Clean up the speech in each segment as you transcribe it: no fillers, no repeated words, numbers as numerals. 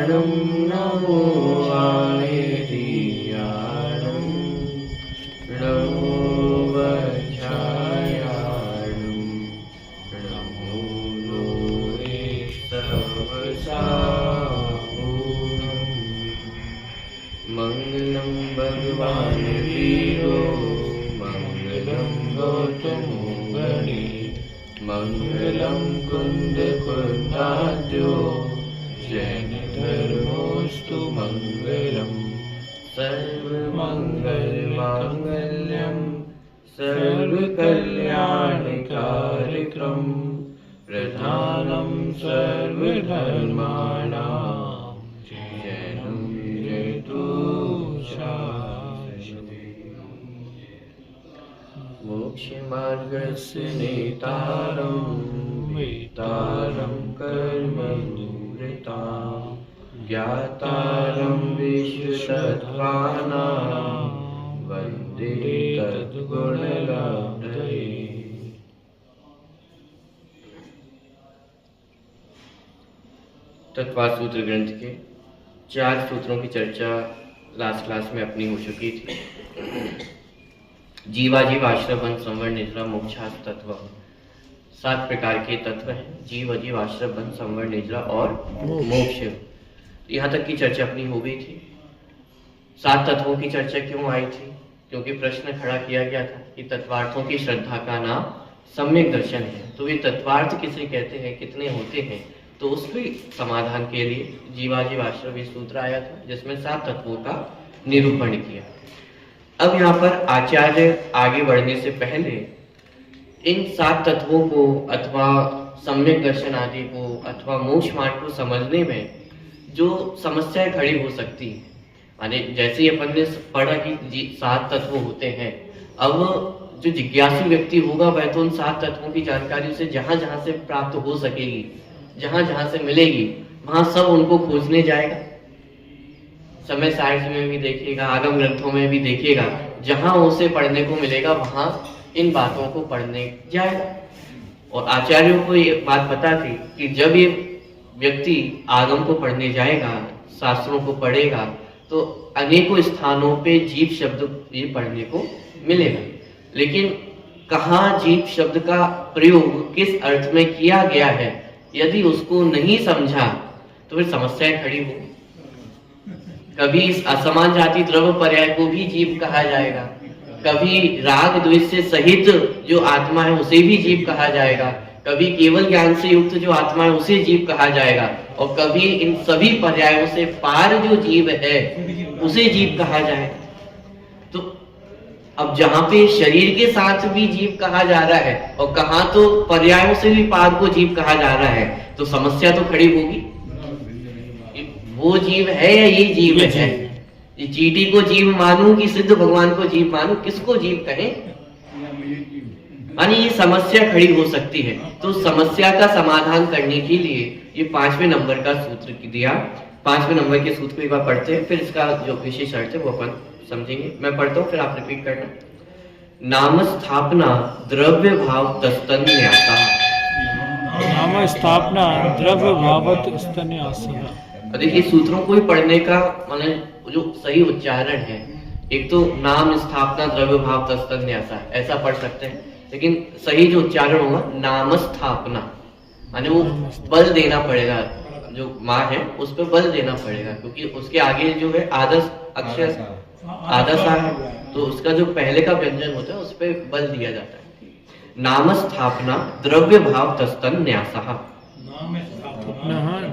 नमो आयर्याणं नमो वज्रायाणं नमो लोहितवसाहूणम् मङ्गलं भगवान् वीरो मङ्गलं गौतमो गणे मङ्गलं कुन्दकुन्दाद्यो जैनधर्मोऽस्तु मङ्गलम् सर्वमङ्गलमाङ्गल्यं सर्वकल्याणकारिकं प्रधानं सर्वधर्माणां जैनं जयतु शाश्वती। मोक्षमार्गस्य नेतारं वेतारं कर्मनिवृतां ज्ञातारं विश्वसत्त्वानां वन्दे तद्गुणलब्धये। तत्वाद सूत्र ग्रंथ के 4 सूत्रों की चर्चा लास्ट क्लास में अपनी हो चुकी थी। जीवाजीव आश्रय बंध संवर निद्रा मोक्षास तत्व 7 प्रकार के तत्व हैं। जीव अजीव आश्रय बंध संवर निद्रा और मोक्ष। यहाँ तक की चर्चा अपनी हो गई थी। 7 तत्वों की चर्चा क्यों आई थी? क्योंकि प्रश्न खड़ा किया गया था कि तत्वार्थों की श्रद्धा का नाम सम्यक दर्शन है। तो वे तत्वार्थ किसे कहते हैं, कितने होते हैं? तो उसके समाधान के लिए जीवाजीव आश्रय सूत्र आया था जिसमें 7 तत्वों का निरूपण किया। अब यहाँ पर आचार्य आगे बढ़ने से पहले इन 7 तत्वों को अथवा सम्यक दर्शन आदि को अथवा मोक्ष मार्ग को समझने में जो समस्याएं खड़ी हो सकती है, माने जैसे ही अपन ने पढ़ा कि 7 तत्व होते हैं, अब जो जिज्ञासु व्यक्ति होगा वह तो उन 7 तत्वों की जानकारी उसे जहां जहां से प्राप्त हो सकेगी, जहां जहां से मिलेगी, वहां सब उनको खोजने जाएगा। समय साहित्य में भी देखेगा, आगम ग्रंथों में भी देखेगा, जहां उसे पढ़ने को मिलेगा वहां इन बातों को पढ़ने जाएगा। और आचार्यों को ये बात पता थी कि जब ये व्यक्ति आगम को पढ़ने जाएगा, शास्त्रों को पढ़ेगा, तो अनेकों स्थानों पे जीव शब्द ये पढ़ने को मिलेगा। लेकिन कहाँ जीव शब्द का प्रयोग किस अर्थ में किया गया है, यदि उसको नहीं समझा तो फिर समस्याएं खड़ी होगी। कभी इस असमान जाति द्रव्य पर्याय को भी जीव कहा जाएगा, कभी राग द्वेष से सहित जो आत्मा है उसे भी जीव कहा जाएगा, कभी केवल ज्ञान से युक्त जो आत्मा है उसे जीव कहा जाएगा, और कभी इन सभी पर्यायों से पार जो जीव है उसे जीव कहा जाएगा। तो अब जहां पे शरीर के साथ भी जीव कहा जा रहा है और कहां तो पर्यायों से भी पार को जीव कहा जा रहा है, तो समस्या तो खड़ी होगी। वो जीव है या ये जीव है? ये चींटी को जीव मानूं कि सिद्ध भगवान को जीव मानूं, किसको जीव कहें? यानी ये समस्या खड़ी हो सकती है। तो समस्या का समाधान करने के लिए ये 5वें नंबर का सूत्र दिया। 5वें नंबर के सूत्र को एक बार पढ़ते हैं, फिर इसका जो विशेष अर्थ है वो अपन समझेंगे। मैं पढ़ता हूँ फिर आप रिपीट करना। नाम स्थापना द्रव्य भाव तस्तन न्यासा। नाम स्थापना द्रव्य भावत स्तन्यासः। देखिए सूत्रों को ही पढ़ने का माने जो सही उच्चारण है, एक तो नाम स्थापना द्रव्य भाव तस्तन न्यासा ऐसा पढ़ सकते हैं, लेकिन सही जो उच्चारण होगा नाम स्थापना, माने वो बल देना पड़ेगा, जो माँ है उस पर बल देना पड़ेगा, क्योंकि उसके आगे जो है आदर्श अक्षर आधा सा है, तो उसका जो पहले का व्यंजन होता है उस पर बल दिया जाता है। नाम स्थापना द्रव्य भाव तस्तन न्यासः।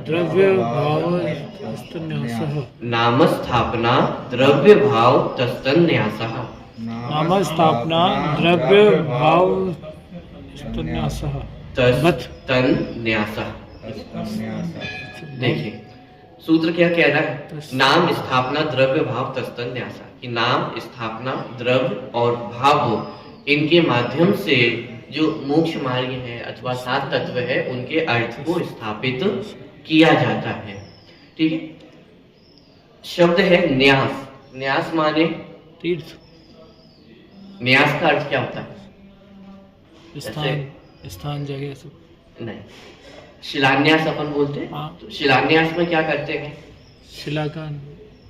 द्रव्य भाव स्तन्यासः। नाम स्थापना द्रव्य भाव तस्तन न्यासः। नाम स्थापना द्रव्य भाव स्तन्यासः। तस्तन न्यासः। देखिए सूत्र क्या कह रहा है? नाम स्थापना द्रव्य भाव तस्तन न्यासा, कि नाम स्थापना द्रव्य और भाव इनके माध्यम से जो मोक्ष मार्ग है अथवा 7 तत्व है उनके अर्थ को स्थापित किया जाता है। ठीक है। शब्द है न्यास। न्यास माने तीर्थ। न्यास का अर्थ क्या होता है? स्थान जगह सब नहीं, शिलान्यास अपन बोलते हैं। तो शिलान्यास में क्या करते हैं शिला का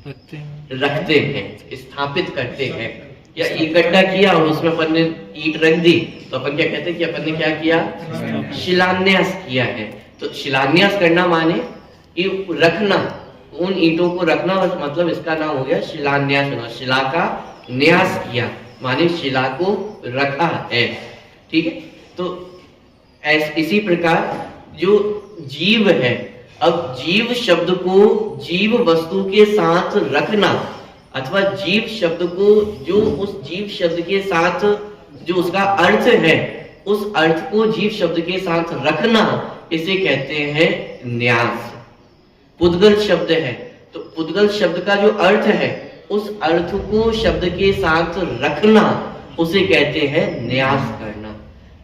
रखते हैं, रखते हैं, स्थापित करते हैं। या इकट्ठा किया और उसमें अपन ने ईंट रख दी तो अपन क्या कहते हैं कि अपन ने क्या किया, शिलान्यास किया है। तो शिलान्यास करना माने कि रखना, उन ईंटों को रखना, मतलब इसका नाम हो गया शिलान्यास होना। शिला का न्यास किया माने शिला को रखा है, ठीक है। तो इसी प्रकार जो जीव है, अब जीव शब्द को जीव वस्तु के साथ रखना अथवा जीव शब्द को जो उस जीव शब्द के साथ जो उसका अर्थ है, उस अर्थ को जीव शब्द के साथ रखना, इसे कहते हैं न्यास। पुद्गल शब्द है तो पुद्गल शब्द का जो अर्थ है, उस अर्थ को शब्द के साथ रखना, उसे कहते हैं न्यास करना।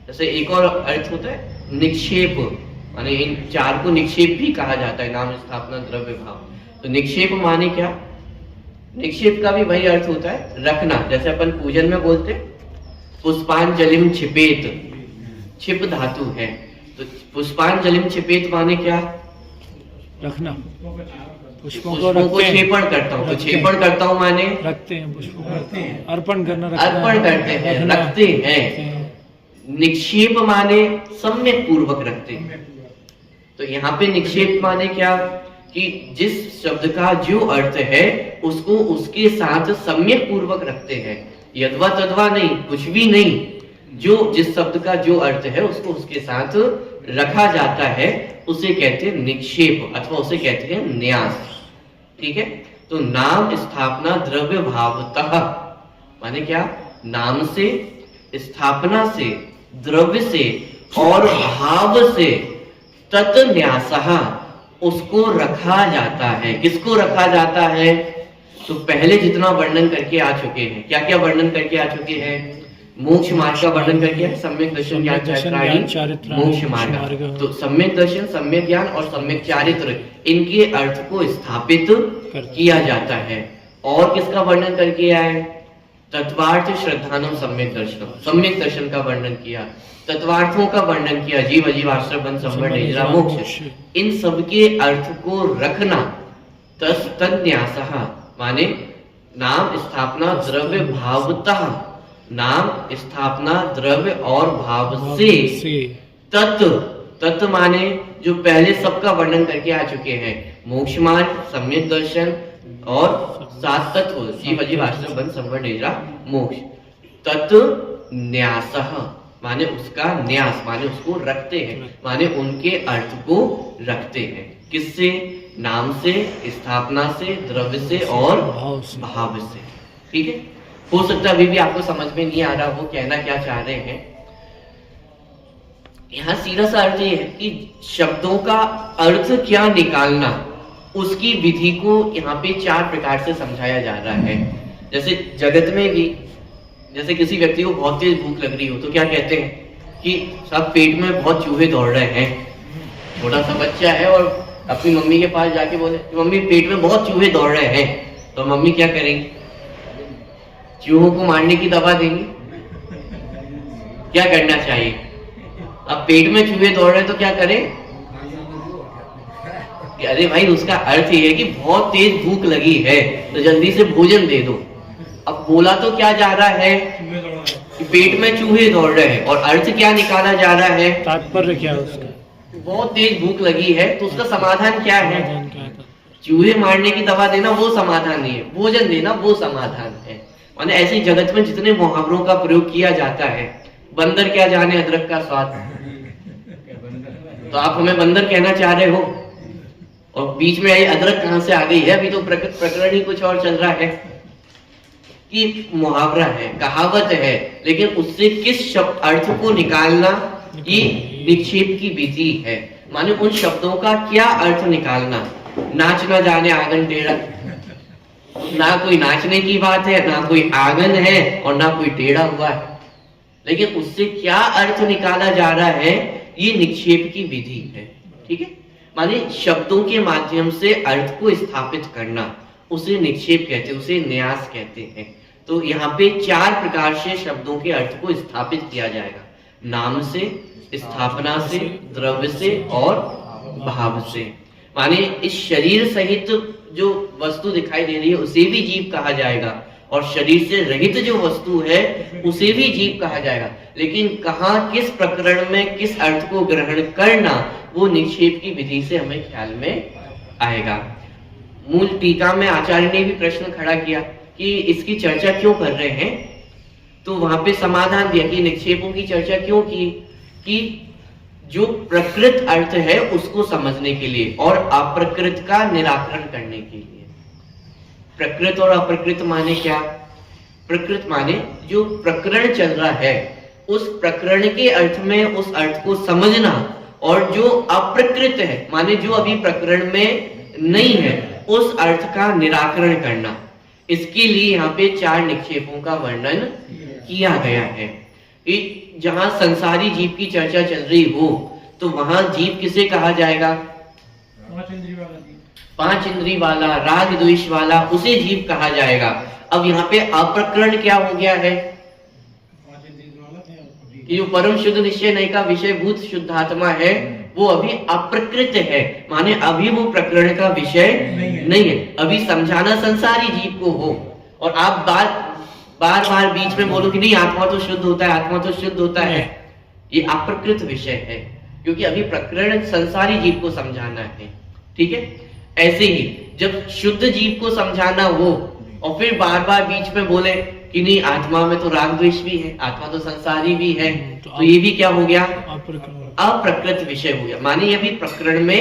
जैसे एक और अर्थ होता है निक्षेप, माने इन चार को निक्षेप भी कहा जाता है, नाम, स्थापना, द्रव्य, भाव। तो निक्षेप माने क्या, निक्षेप का भी वही अर्थ होता है रखना। जैसे अपन पूजन में बोलते पुष्पांजलिम छिपेत, छिप धातु है, तो पुष्पांजलिम छिपेत माने क्या, रखना, पुष्पों को छेपण करता हूँ। तो छेपण करता हूँ माने रखते हैं, पुष्पों को अर्पण करना, अर्पण करते हैं, रखते हैं। निक्षेप माने सम्यक पूर्वक रखते हैं। तो यहाँ पे निक्षेप माने क्या कि जिस शब्द का जो अर्थ है उसको उसके साथ सम्यक पूर्वक रखते हैं, यद्वा तद्वा नहीं, कुछ भी नहीं, जो जिस शब्द का जो अर्थ है उसको उसके साथ रखा जाता है, उसे कहते हैं निक्षेप अथवा उसे कहते हैं न्यास, ठीक है। तो नाम, स्थापना, द्रव्य, भावतः माने क्या, नाम से, स्थापना से, द्रव्य से और भाव से तत्न्यासः उसको रखा जाता है। किसको रखा जाता है, तो पहले जितना वर्णन करके आ चुके हैं, क्या क्या वर्णन करके आ चुके हैं, मोक्ष मार्ग का वर्णन करके है, सम्यक दर्शन, ज्ञान, चारित्राणि, मोक्ष मार्ग। तो सम्यक दर्शन, सम्यक ज्ञान और सम्यक चारित्र, इनके अर्थ को स्थापित किया जाता है। और किसका वर्णन करके आए, तत्वार्थ श्रद्धानम सम्यक दर्शनम, सम्यक दर्शन का वर्णन किया, तत्वार्थों का वर्णन किया, जीव, अजीव, आश्रय, बंध, संवर, निद्रा, मोक्ष, इन सब के अर्थ को रखना। तन्यासः माने नाम, स्थापना, द्रव्य, भावतः, नाम, स्थापना, द्रव्य और भाव से, तत् माने जो पहले सबका वर्णन करके आ चुके हैं, मोक्ष मार्ग, सम्यक दर्शन और सात तत्व, जीव, अजीव, आश्रय, बंध, संवर, निद्रा, मोक्ष। तत् न्यासः माने उसका न्यास, माने उसको रखते हैं, माने उनके अर्थ को रखते हैं। किससे, नाम से, स्थापना से, द्रव्य से और भाव से, ठीक है। हो सकता है अभी भी आपको समझ में नहीं आ रहा वो कहना क्या चाह रहे हैं। यहाँ सीधा सा अर्थ ये है कि शब्दों का अर्थ क्या निकालना, उसकी विधि को यहाँ पे चार प्रकार से समझाया जा रहा है। जैसे जगत में भी, जैसे किसी व्यक्ति को बहुत तेज भूख लग रही हो तो क्या कहते हैं कि सब पेट में बहुत चूहे दौड़ रहे हैं। छोटा सा बच्चा है और अपनी मम्मी के पास जाके बोले मम्मी पेट में बहुत चूहे दौड़ रहे हैं, तो मम्मी क्या करेंगी, चूहों को मारने की दवा देंगी। क्या करना चाहिए, अब पेट में चूहे दौड़ रहे हैं तो क्या करें, अरे भाई उसका अर्थ ये है कि बहुत तेज भूख लगी है तो जल्दी से भोजन दे दो। अब बोला तो क्या जा रहा है कि पेट में चूहे दौड़ रहे हैं, और अर्थ क्या निकाला जा रहा है, तात्पर्य क्या है उसका, बहुत तेज भूख लगी है तो उसका समाधान क्या है, चूहे मारने की दवा देना वो समाधान नहीं है, भोजन देना वो समाधान है। माने ऐसे जगत में जितने मुहावरों का प्रयोग किया जाता है, बंदर क्या जाने अदरक का स्वाद, तो आप हमें बंदर कहना चाह रहे हो, और बीच में आई अदरक कहां से आ गई है, अभी तो प्रकरण ही कुछ और चल रहा है कि मुहावरा है, कहावत है, लेकिन उससे किस शब्द अर्थ को निकालना, ये निक्षेप की विधि है। माने उन शब्दों का क्या अर्थ निकालना। नाच ना जाने आंगन टेढ़ा, ना कोई नाचने की बात है, ना कोई आंगन है और ना कोई टेढ़ा हुआ है, लेकिन उससे क्या अर्थ निकाला जा रहा है, ये निक्षेप की विधि है, ठीक है। माने शब्दों के माध्यम से अर्थ को स्थापित करना, उसे निक्षेप कहते हैं, उसे न्यास कहते हैं। तो यहाँ पे चार प्रकार से शब्दों के अर्थ को स्थापित किया जाएगा, नाम से, स्थापना से, द्रव्य से और भाव से। माने इस शरीर सहित जो वस्तु दिखाई दे रही है उसे भी जीव कहा जाएगा, और शरीर से रहित जो वस्तु है उसे भी जीव कहा जाएगा। लेकिन कहाँ किस प्रकरण में किस अर्थ को ग्रहण करना, वो निक्षेप की विधि से हमें ख्याल में आएगा। मूल टीका में आचार्य ने भी प्रश्न खड़ा किया कि इसकी चर्चा क्यों कर रहे हैं, तो वहां पे समाधान दिया कि निक्षेपों की चर्चा क्यों की, कि जो प्रकृत अर्थ है उसको समझने के लिए और अप्रकृत का निराकरण करने के लिए। प्रकृत और अप्रकृत माने क्या? प्रकृत माने जो प्रकरण चल रहा है उस प्रकरण के अर्थ में उस अर्थ को समझना, और जो अप्रकृत है माने जो अभी प्रकरण में नहीं है उस अर्थ का निराकरण करना। इसके लिए यहाँ पे 4 निक्षेपों का वर्णन किया गया है। जहां संसारी जीव की चर्चा चल रही हो तो वहां जीव किसे कहा जाएगा? 5 इंद्री वाला, राग द्वेष वाला, उसे जीव कहा जाएगा। अब यहाँ पे अप्रकरण क्या हो गया है कि जो परम शुद्ध निश्चय नहीं का विषयभूत शुद्धात्मा है वो अभी अप्रकृत है, माने अभी वो प्रकरण का विषय नहीं है। अभी समझाना संसारी जीव को हो और आप बार बार बीच में बोलो कि नहीं आत्मा तो शुद्ध होता है, आत्मा तो शुद्ध होता है, ये अप्रकृत विषय है, क्योंकि अभी प्रकरण संसारी जीव को समझाना है। ठीक है, ऐसे ही जब शुद्ध जीव को समझाना हो और फिर बार बार बीच में बोले कि नहीं आत्मा में तो राग द्वेष भी है, आत्मा तो संसारी भी है, तो ये भी क्या हो गया? अप्रकृत विषय हो गया, माने ये भी प्रकरण में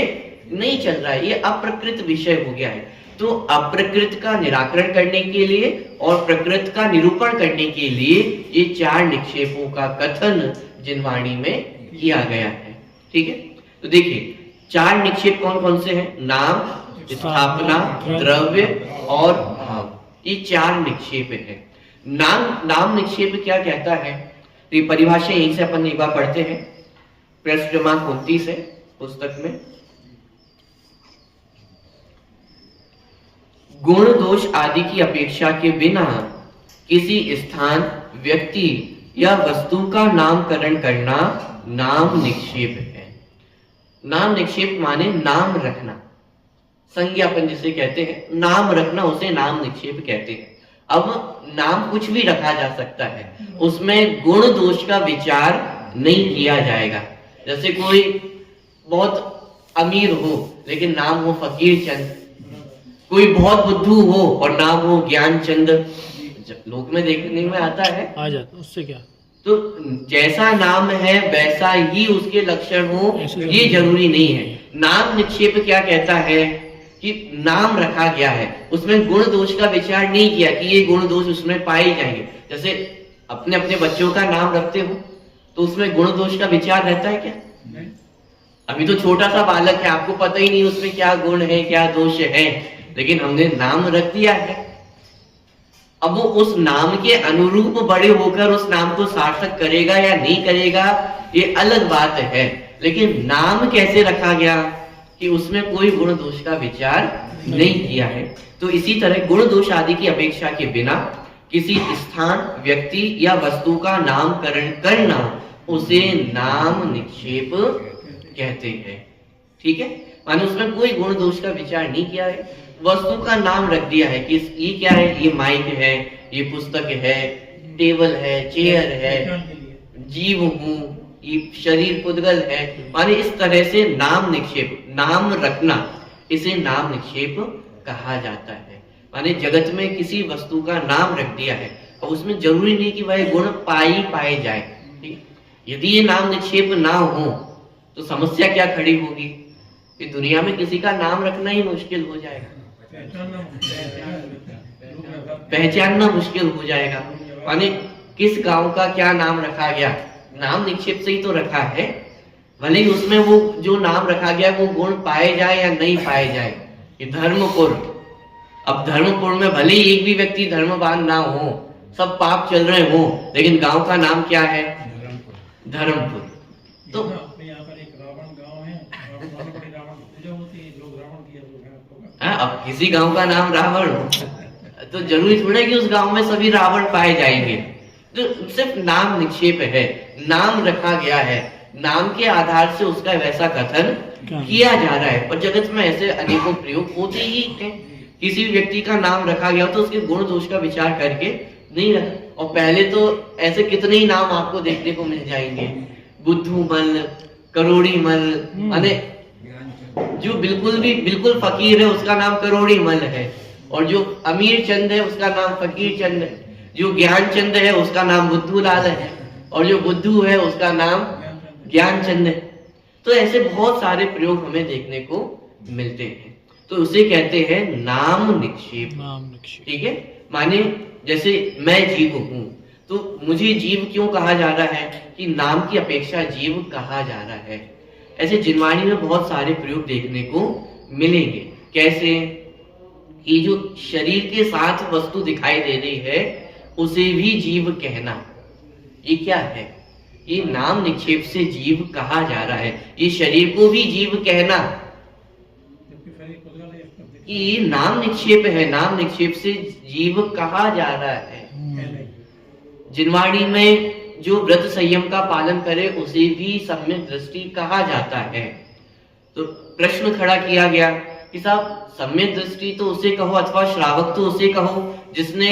नहीं चल रहा है, ये अप्रकृत विषय हो गया है। तो अप्रकृत का निराकरण करने के लिए और प्रकृत का निरूपण करने के लिए ये 4 निक्षेपों का कथन जिनवाणी में किया गया है। ठीक है, तो देखिए 4 निक्षेप कौन कौन से हैं? नाम, स्थापना, द्रव्य और भाव, ये 4 निक्षेप है। नाम निक्षेप क्या कहता है? तो ये परिभाषा यहीं से अपन एक बार पढ़ते हैं, पृष्ठ क्रमांक 29 है पुस्तक में। गुण दोष आदि की अपेक्षा के बिना किसी स्थान, व्यक्ति या वस्तु का नामकरण करना नाम निक्षेप है। नाम निक्षेप माने नाम रखना, संज्ञापन जिसे कहते हैं, नाम रखना उसे नाम निक्षेप कहते हैं। अब नाम कुछ भी रखा जा सकता है, उसमें गुण दोष का विचार नहीं किया जाएगा। जैसे कोई बहुत अमीर हो लेकिन नाम हो फकीर चंद, कोई बहुत बुद्धू हो और नाम हो ज्ञान चंद, लोक में देखने में आता है, आ जाता, उससे क्या? तो जैसा नाम है वैसा ही उसके लक्षण हो ये जरूरी नहीं है। नाम निक्षेप क्या कहता है कि नाम रखा गया है, उसमें गुण दोष का विचार नहीं किया कि ये गुण दोष उसमें पाए जाएंगे। जैसे अपने अपने बच्चों का नाम रखते हो तो उसमें गुण दोष का विचार रहता है क्या? अभी तो छोटा सा बालक है, आपको पता ही नहीं उसमें क्या गुण है क्या दोष है, लेकिन हमने नाम रख दिया है। अब वो उस नाम के अनुरूप बड़े होकर उस नाम को सार्थक करेगा या नहीं करेगा ये अलग बात है, लेकिन नाम कैसे रखा गया कि उसमें कोई गुण दोष का विचार नहीं किया है। तो इसी तरह गुण दोष आदि की अपेक्षा के बिना किसी स्थान, व्यक्ति या वस्तु का नामकरण करना उसे नाम निक्षेप कहते हैं। ठीक है, माने उसमें कोई गुण दोष का विचार नहीं किया है, वस्तु का नाम रख दिया है कि ये क्या है, ये माइक है, ये पुस्तक है, टेबल है, चेयर है, जीव हूं, ये शरीर पुद्गल है, माने इस तरह से नाम निक्षेप, नाम रखना, इसे नाम निक्षेप कहा जाता है। माने जगत में किसी वस्तु का नाम रख दिया है और उसमें जरूरी नहीं कि वह गुण पाए जाए। यदि ये नाम निक्षेप ना हो तो समस्या क्या खड़ी होगी कि दुनिया में किसी का नाम रखना ही मुश्किल हो जाएगा, पहचानना मुश्किल हो जाएगा। माने किस गांव का क्या नाम रखा गया, नाम निक्षेप से ही तो रखा है, भले ही उसमें वो जो नाम रखा गया वो गुण पाए जाए या नहीं पाए जाए। ये धर्मपुर, अब धर्मपुर में भले ही एक भी व्यक्ति धर्मवान ना हो, सब पाप चल रहे हो, लेकिन गांव का नाम क्या है? धर्मपुर। तो अब किसी गांव का नाम रावण हो तो जरूरी थोड़ा कि उस गांव में सभी रावण पाए जाएंगे। तो सिर्फ नाम निक्षेप है, नाम रखा गया है, नाम के आधार से उसका वैसा कथन क्या? किया जा रहा है। और जगत में ऐसे अनेकों प्रयोग होते ही हैं। किसी भी व्यक्ति का नाम रखा गया तो उसके गुण दोष का विचार करके नहीं रखा। और पहले तो ऐसे कितने ही नाम आपको देखने को मिल जाएंगे, बुद्धूमल, करोड़ीमल, माने जो बिल्कुल फकीर है उसका नाम करोड़ीमल है, और जो अमीर चंद है उसका नाम फकीर चंद है, जो ज्ञान चंद है उसका नाम बुद्धूलाल है, और जो बुद्धू है उसका नाम ज्ञान चंद है। तो ऐसे बहुत सारे प्रयोग हमें देखने को मिलते हैं। तो उसे कहते हैं नाम निक्षेप। नाम निक्षेप। ठीक है, माने जैसे मैं जीव हूं, तो मुझे जीव क्यों कहा जा रहा है कि नाम की अपेक्षा जीव कहा जा रहा है। ऐसे जिनवाणी में बहुत सारे प्रयोग देखने को मिलेंगे। कैसे कि जो शरीर के साथ वस्तु दिखाई दे रही है उसे भी जीव कहना, ये क्या है? ये नाम निक्षेप से जीव कहा जा रहा है। ये शरीर को भी जीव कहना, ये नाम निक्षेप है, नाम निक्षेप से जीव कहा जा रहा है। जिनवाणी में जो व्रत संयम का पालन करे उसे भी सम्यक दृष्टि कहा जाता है। तो प्रश्न खड़ा किया गया कि साहब सम्यक दृष्टि तो उसे कहो अथवा श्रावक तो उसे कहो जिसने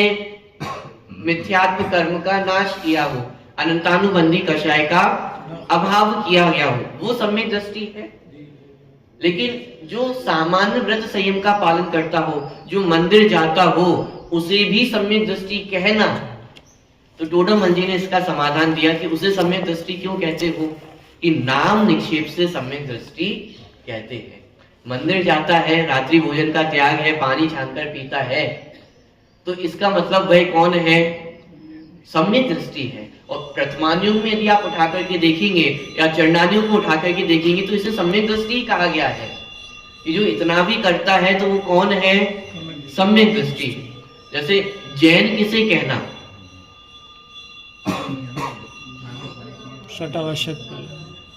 मिथ्यात्म कर्म का नाश किया हो, अनंतानुबंधी कषाय का अभाव किया गया हो, वो सम्यक दृष्टि है। लेकिन जो सामान्य व्रत संयम का पालन करता हो, जो मंदिर जाता हो, उसे भी सम्यक दृष्टि कहना। तो टोडरमल जी ने इसका समाधान दिया कि उसे सम्यक दृष्टि क्यों कहते हो कि नाम निक्षेप से सम्यक दृष्टि कहते हैं। मंदिर जाता है, रात्रि भोजन का त्याग है, पानी छानकर पीता है, तो इसका मतलब वह कौन है? सम्यक दृष्टि है। और प्रथमान्युग में यदि आप उठा करके देखेंगे या चरणान्युग को उठा करके देखेंगे तो इसे सम्यक दृष्टि कहा गया है। ये जो इतना भी करता है तो वो कौन है? सम्यक दृष्टि। जैसे जैन किसे कहना?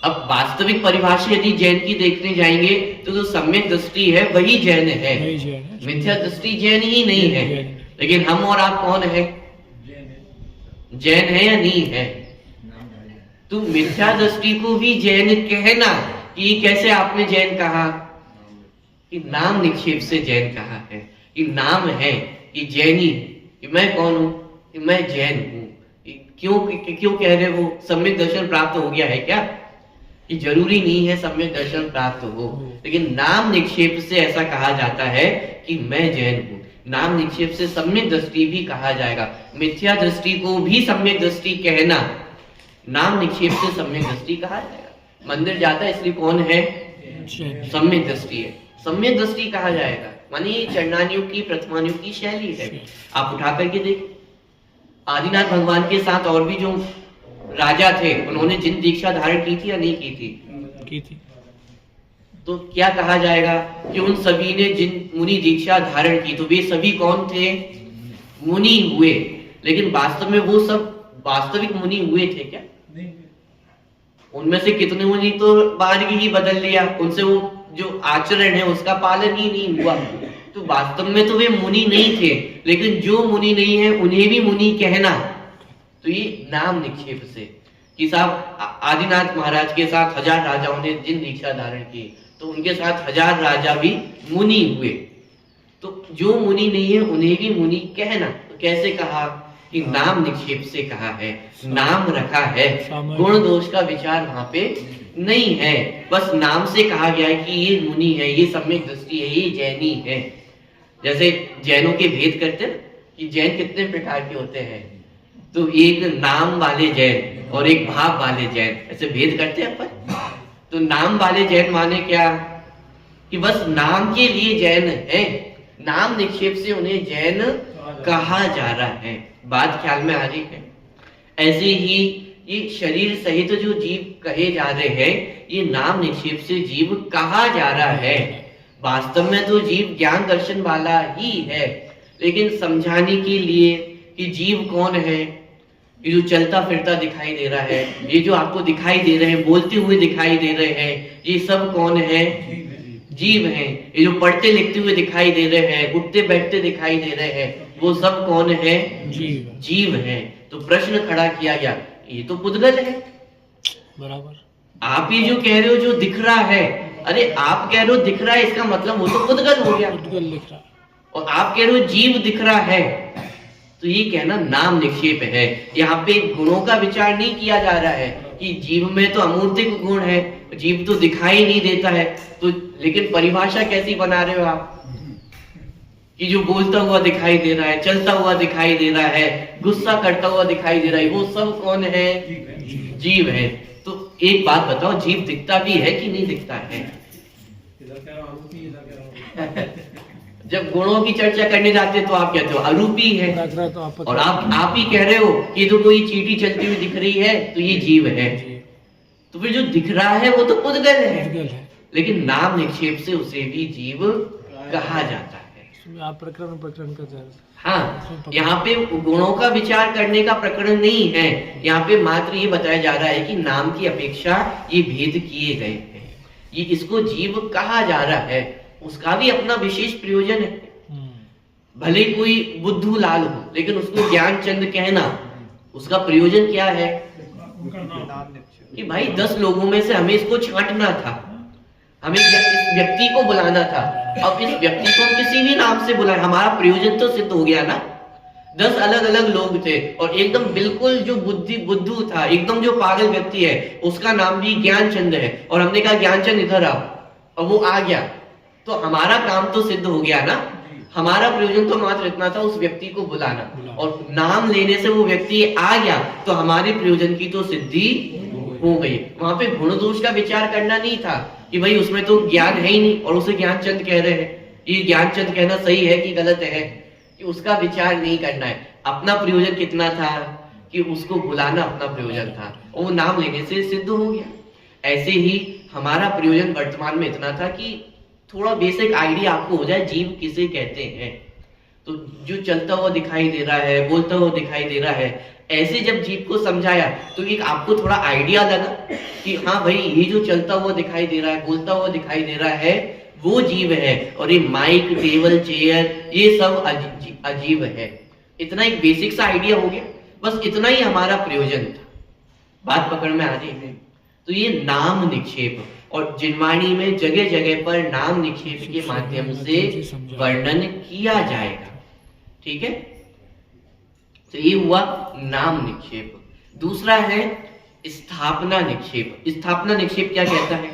अब वास्तविक परिभाषा यदि जैन की देखने जाएंगे तो जो सम्यक दृष्टि है वही जैन है, मिथ्या दृष्टि जैन ही नहीं है। लेकिन हम और आप कौन है? जैन है या नहीं है? तो मिथ्या दृष्टि को भी जैन कहना, कि कैसे आपने जैन कहा? कि नाम निक्षेप से जैन कहा है, कि नाम है कि जैनी, कि मैं कौन हूं? कि मैं जैन हूं। क्यों कह रहे हो? सम्यक दर्शन प्राप्त हो गया है क्या? कि जरूरी नहीं है सम्यक दर्शन प्राप्त हो, लेकिन नाम निक्षेप से ऐसा कहा जाता है कि मैं जैन हूं। नाम निक्षेप से सम्यक दृष्टि भी कहा जाएगा। मिथ्या दृष्टि को भी सम्यक दृष्टि कहना, नाम निक्षेप से सम्यक दृष्टि कहा जाएगा। मंदिर जाता है इसलिए कौन है? सम्यक दृष्टि है, सम्यक दृष्टि कहा जाएगा। मानी ये चरणान्युग की प्रथमान्युग की शैली है। आप उठा करके देख, आदिनाथ भगवान के साथ और भी जो राजा थे उन्होंने जिन दीक्षा धारण की थी या नहीं की थी? की थी। तो क्या कहा जाएगा कि उन सभी ने जिन मुनि दीक्षा धारण की तो वे सभी कौन थे? मुनि हुए। लेकिन वास्तव में वो सब वास्तविक मुनि हुए थे क्या? उनमें से कितने मुनि तो मार्ग ही बदल लिया, उनसे वो जो आचरण है उसका पालन ही नहीं हुआ। तो वास्तव में तो वे मुनि नहीं थे, लेकिन जो मुनि नहीं है उन्हें भी मुनि कहना, तो ये नाम निक्षेप से। कि साहब आदिनाथ महाराज के साथ 1000 राजाओं ने जिन दीक्षा धारण की तो उनके साथ 1000 राजा भी मुनि हुए। तो जो मुनि नहीं है उन्हें भी मुनि कहना। तो कैसे कहा? कि नाम निक्षेप से कहा है, नाम रखा है, गुण दोष का विचार वहां पे नहीं है, बस नाम से कहा गया है कि ये मुनि है, ये सम्यक दृष्टि है, ये जैनी है। जैसे जैनों के भेद करते हैं कि जैन कितने प्रकार के होते हैं, तो एक नाम वाले जैन और एक भाव वाले जैन, ऐसे भेद करते हैं अपन। तो नाम वाले जैन माने क्या? कि बस नाम के लिए जैन है, नाम निक्षेप से उन्हें जैन कहा जा रहा है। बात ख्याल में आ रही है? ऐसे ही ये शरीर सहित जो जीव कहे जा रहे हैं, ये नाम निक्षेप से जीव कहा जा रहा है। वास्तव में तो जीव ज्ञान दर्शन वाला ही है, लेकिन समझाने के लिए कि जीव कौन है, ये जो चलता फिरता दिखाई दे रहा है, ये जो आपको दिखाई दे रहे हैं, बोलते हुए दिखाई दे रहे हैं, ये सब कौन है? जीव हैं। ये जो पढ़ते लिखते हुए दिखाई दे रहे हैं, उठते बैठते दिखाई दे रहे हैं, वो सब कौन है? जीव हैं। तो प्रश्न खड़ा किया गया, ये तो पुद्गल है। बराबर। आप ये जो कह रहे हो जो दिख रहा है, अरे आप कह रहे हो दिख रहा है, इसका मतलब वो तो पुद्गल हो गया। उद्गल लिख रहा है। और आप कह रहे हो जीव दिख रहा है, तो ये कहना नाम निक्षेप है। यहाँ पे गुणों का विचार नहीं किया जा रहा है कि जीव में तो अमूर्तिक गुण है, जीव तो दिखाई नहीं देता है, तो लेकिन परिभाषा कैसी बना रहे हो आप कि जो बोलता हुआ दिखाई दे रहा है, चलता हुआ दिखाई दे रहा है, गुस्सा करता हुआ दिखाई दे रहा है, वो सब कौन है? जीव है। तो एक बात बताओ, जीव दिखता भी है कि नहीं दिखता है? जब गुणों की चर्चा करने जाते तो आप कहते हो अरूपी है, और आप ही कह रहे हो कि तो कोई चींटी चलती हुई दिख रही है तो ये जीव है। तो फिर जो दिख रहा है वो तो पुद्गल है, लेकिन नाम निक्षेप से उसे भी जीव कहा जाता है। आप प्रकरण का हाँ, यहाँ पे गुणों का विचार करने का प्रकरण नहीं है, यहाँ पे मात्र ये बताया जा रहा है कि नाम की अपेक्षा ये भेद किए गए हैं, ये इसको जीव कहा जा रहा है, उसका भी अपना विशेष प्रयोजन है। भले कोई बुद्धू लाल हो, लेकिन उसको ज्ञानचंद कहना, उसका प्रयोजन क्या है कि भाई 10 लोगों में से हमें इसको छांटना था, हमें इस व्यक्ति को बुलाना था। अब इस व्यक्ति को हम किसी भी नाम से बुलाए, हमारा प्रयोजन तो सिद्ध हो गया ना। 10 अलग अलग लोग थे, और एकदम बिल्कुल जो बुद्धू था, एकदम जो पागल व्यक्ति है, उसका नाम भी ज्ञानचंद है, और हमने कहा ज्ञानचंद इधर आओ, और वो आ गया, तो हमारा काम तो सिद्ध हो गया ना। हमारा प्रयोजन तो मात्र इतना था, उस व्यक्ति को बुलाना, और नाम लेने से वो व्यक्ति आ गया, तो हमारे प्रयोजन की तो सिद्धि हो गई। वहां पे गुण दोष का विचार करना नहीं था कि भाई उसमें तो ज्ञान है ही नहीं और उसे ज्ञानचंद कह रहे हैं, ये ज्ञानचंद कहना सही है कि गलत है, कि उसका विचार नहीं करना है। अपना प्रयोजन कितना था कि उसको बुलाना अपना प्रयोजन था, और वो नाम लेने से सिद्ध हो गया। ऐसे ही हमारा प्रयोजन वर्तमान में इतना था कि थोड़ा बेसिक आइडिया आपको हो जाए जीव किसे कहते हैं। तो जो चलता हुआ दिखाई दे रहा है, बोलता हुआ दिखाई दे रहा है, ऐसे जब जीव को समझाया तो एक आपको थोड़ा आइडिया लगा कि हाँ भाई ये जो चलता हुआ दिखाई दे रहा है, बोलता हुआ दिखाई दे रहा है, वो जीव है, और ये माइक, टेबल, चेयर, ये सब अजीब है। इतना एक बेसिक सा आइडिया हो गया, बस इतना ही हमारा प्रयोजन था। बात पकड़ में आ रही है? तो ये नाम निक्षेप, और जिनवाणी में जगह जगह पर नाम निक्षेप के माध्यम से वर्णन किया जाएगा। ठीक है, तो ये हुआ नाम निक्षेप। दूसरा है स्थापना निक्षेप। स्थापना निक्षेप क्या कहता है?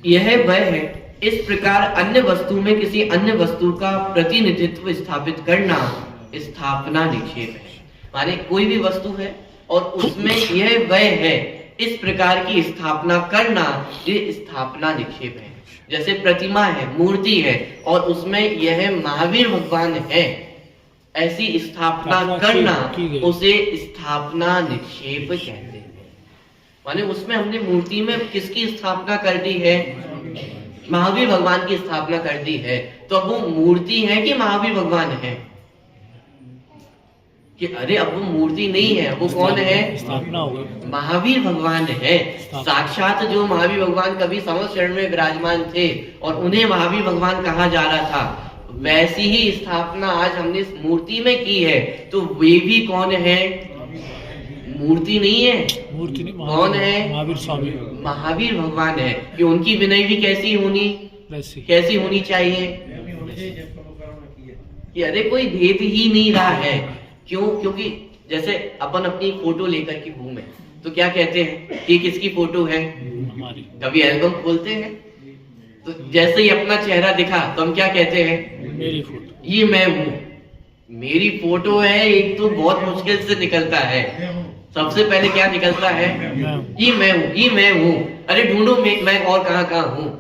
यह वह है, इस प्रकार अन्य वस्तु में किसी अन्य वस्तु का प्रतिनिधित्व स्थापित करना स्थापना निक्षेप है। माने कोई भी वस्तु है और उसमें यह वह है, इस प्रकार की स्थापना करना, ये स्थापना निक्षेप है। जैसे प्रतिमा है, मूर्ति है, और उसमें यह महावीर भगवान है, ऐसी स्थापना करना उसे स्थापना निक्षेप कहते हैं। माने उसमें हमने मूर्ति में किसकी स्थापना कर दी है? महावीर भगवान की स्थापना कर दी है। तो अब वो मूर्ति है कि महावीर भगवान है? कि अरे अब वो मूर्ति नहीं है, वो कौन है? स्थापना हो गई, महावीर भगवान है। साक्षात जो महावीर भगवान कभी समस्त शरण में विराजमान थे और उन्हें महावीर भगवान कहा जा रहा था, वैसी ही स्थापना आज हमने इस मूर्ति में की है। तो वे भी कौन है? मूर्ति नहीं है, मूर्ति नहीं, कौन है? महावीर स्वामी, महावीर भगवान है। कि उनकी विनय भी कैसी होनी, कैसी होनी चाहिए? कि अरे कोई भेद ही नहीं रहा है। क्यों? क्योंकि जैसे अपन अपनी फोटो लेकर के घूमे तो क्या कहते हैं कि किसकी फोटो है? हमारी। कभी एल्बम खोलते हैं तो जैसे ही अपना चेहरा दिखा तो हम क्या कहते हैं? मेरी फोटो, ये मैं हूँ, मेरी फोटो है। एक तो बहुत मुश्किल से निकलता है, सबसे पहले क्या निकलता है? ये मैं हूँ, ये मैं हूँ। अरे ढूंढो मैं और कहाँ कहाँ हूँ।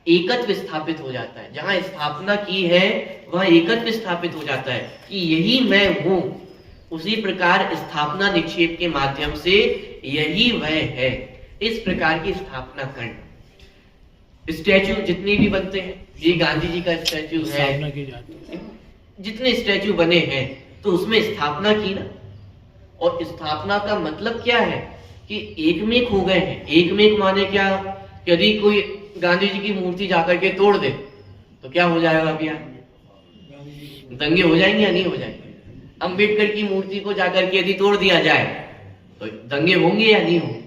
एकत्व स्थापित हो जाता है, जहां स्थापना की है वहां एकत्व स्थापित हो जाता है कि यही मैं हूँ। उसी प्रकार स्थापना निक्षेप के माध्यम से यही वह है, इस प्रकार की स्थापना करना। स्टैचू जितने भी बनते हैं, ये गांधी जी का स्टैचू है, जितने स्टैचू बने हैं तो उसमें स्थापना की ना। और स्थापना का मतलब क्या है कि एक में एक हो गए हैं। एक में एक माने क्या? यदि कोई गांधी जी की मूर्ति जाकर के तोड़ दे तो क्या हो जाएगा? भैया दंगे हो जाएंगे या नहीं हो जाएंगे? अंबेडकर की मूर्ति को जाकर के यदि तोड़ दिया जाए तो दंगे होंगे या नहीं होंगे?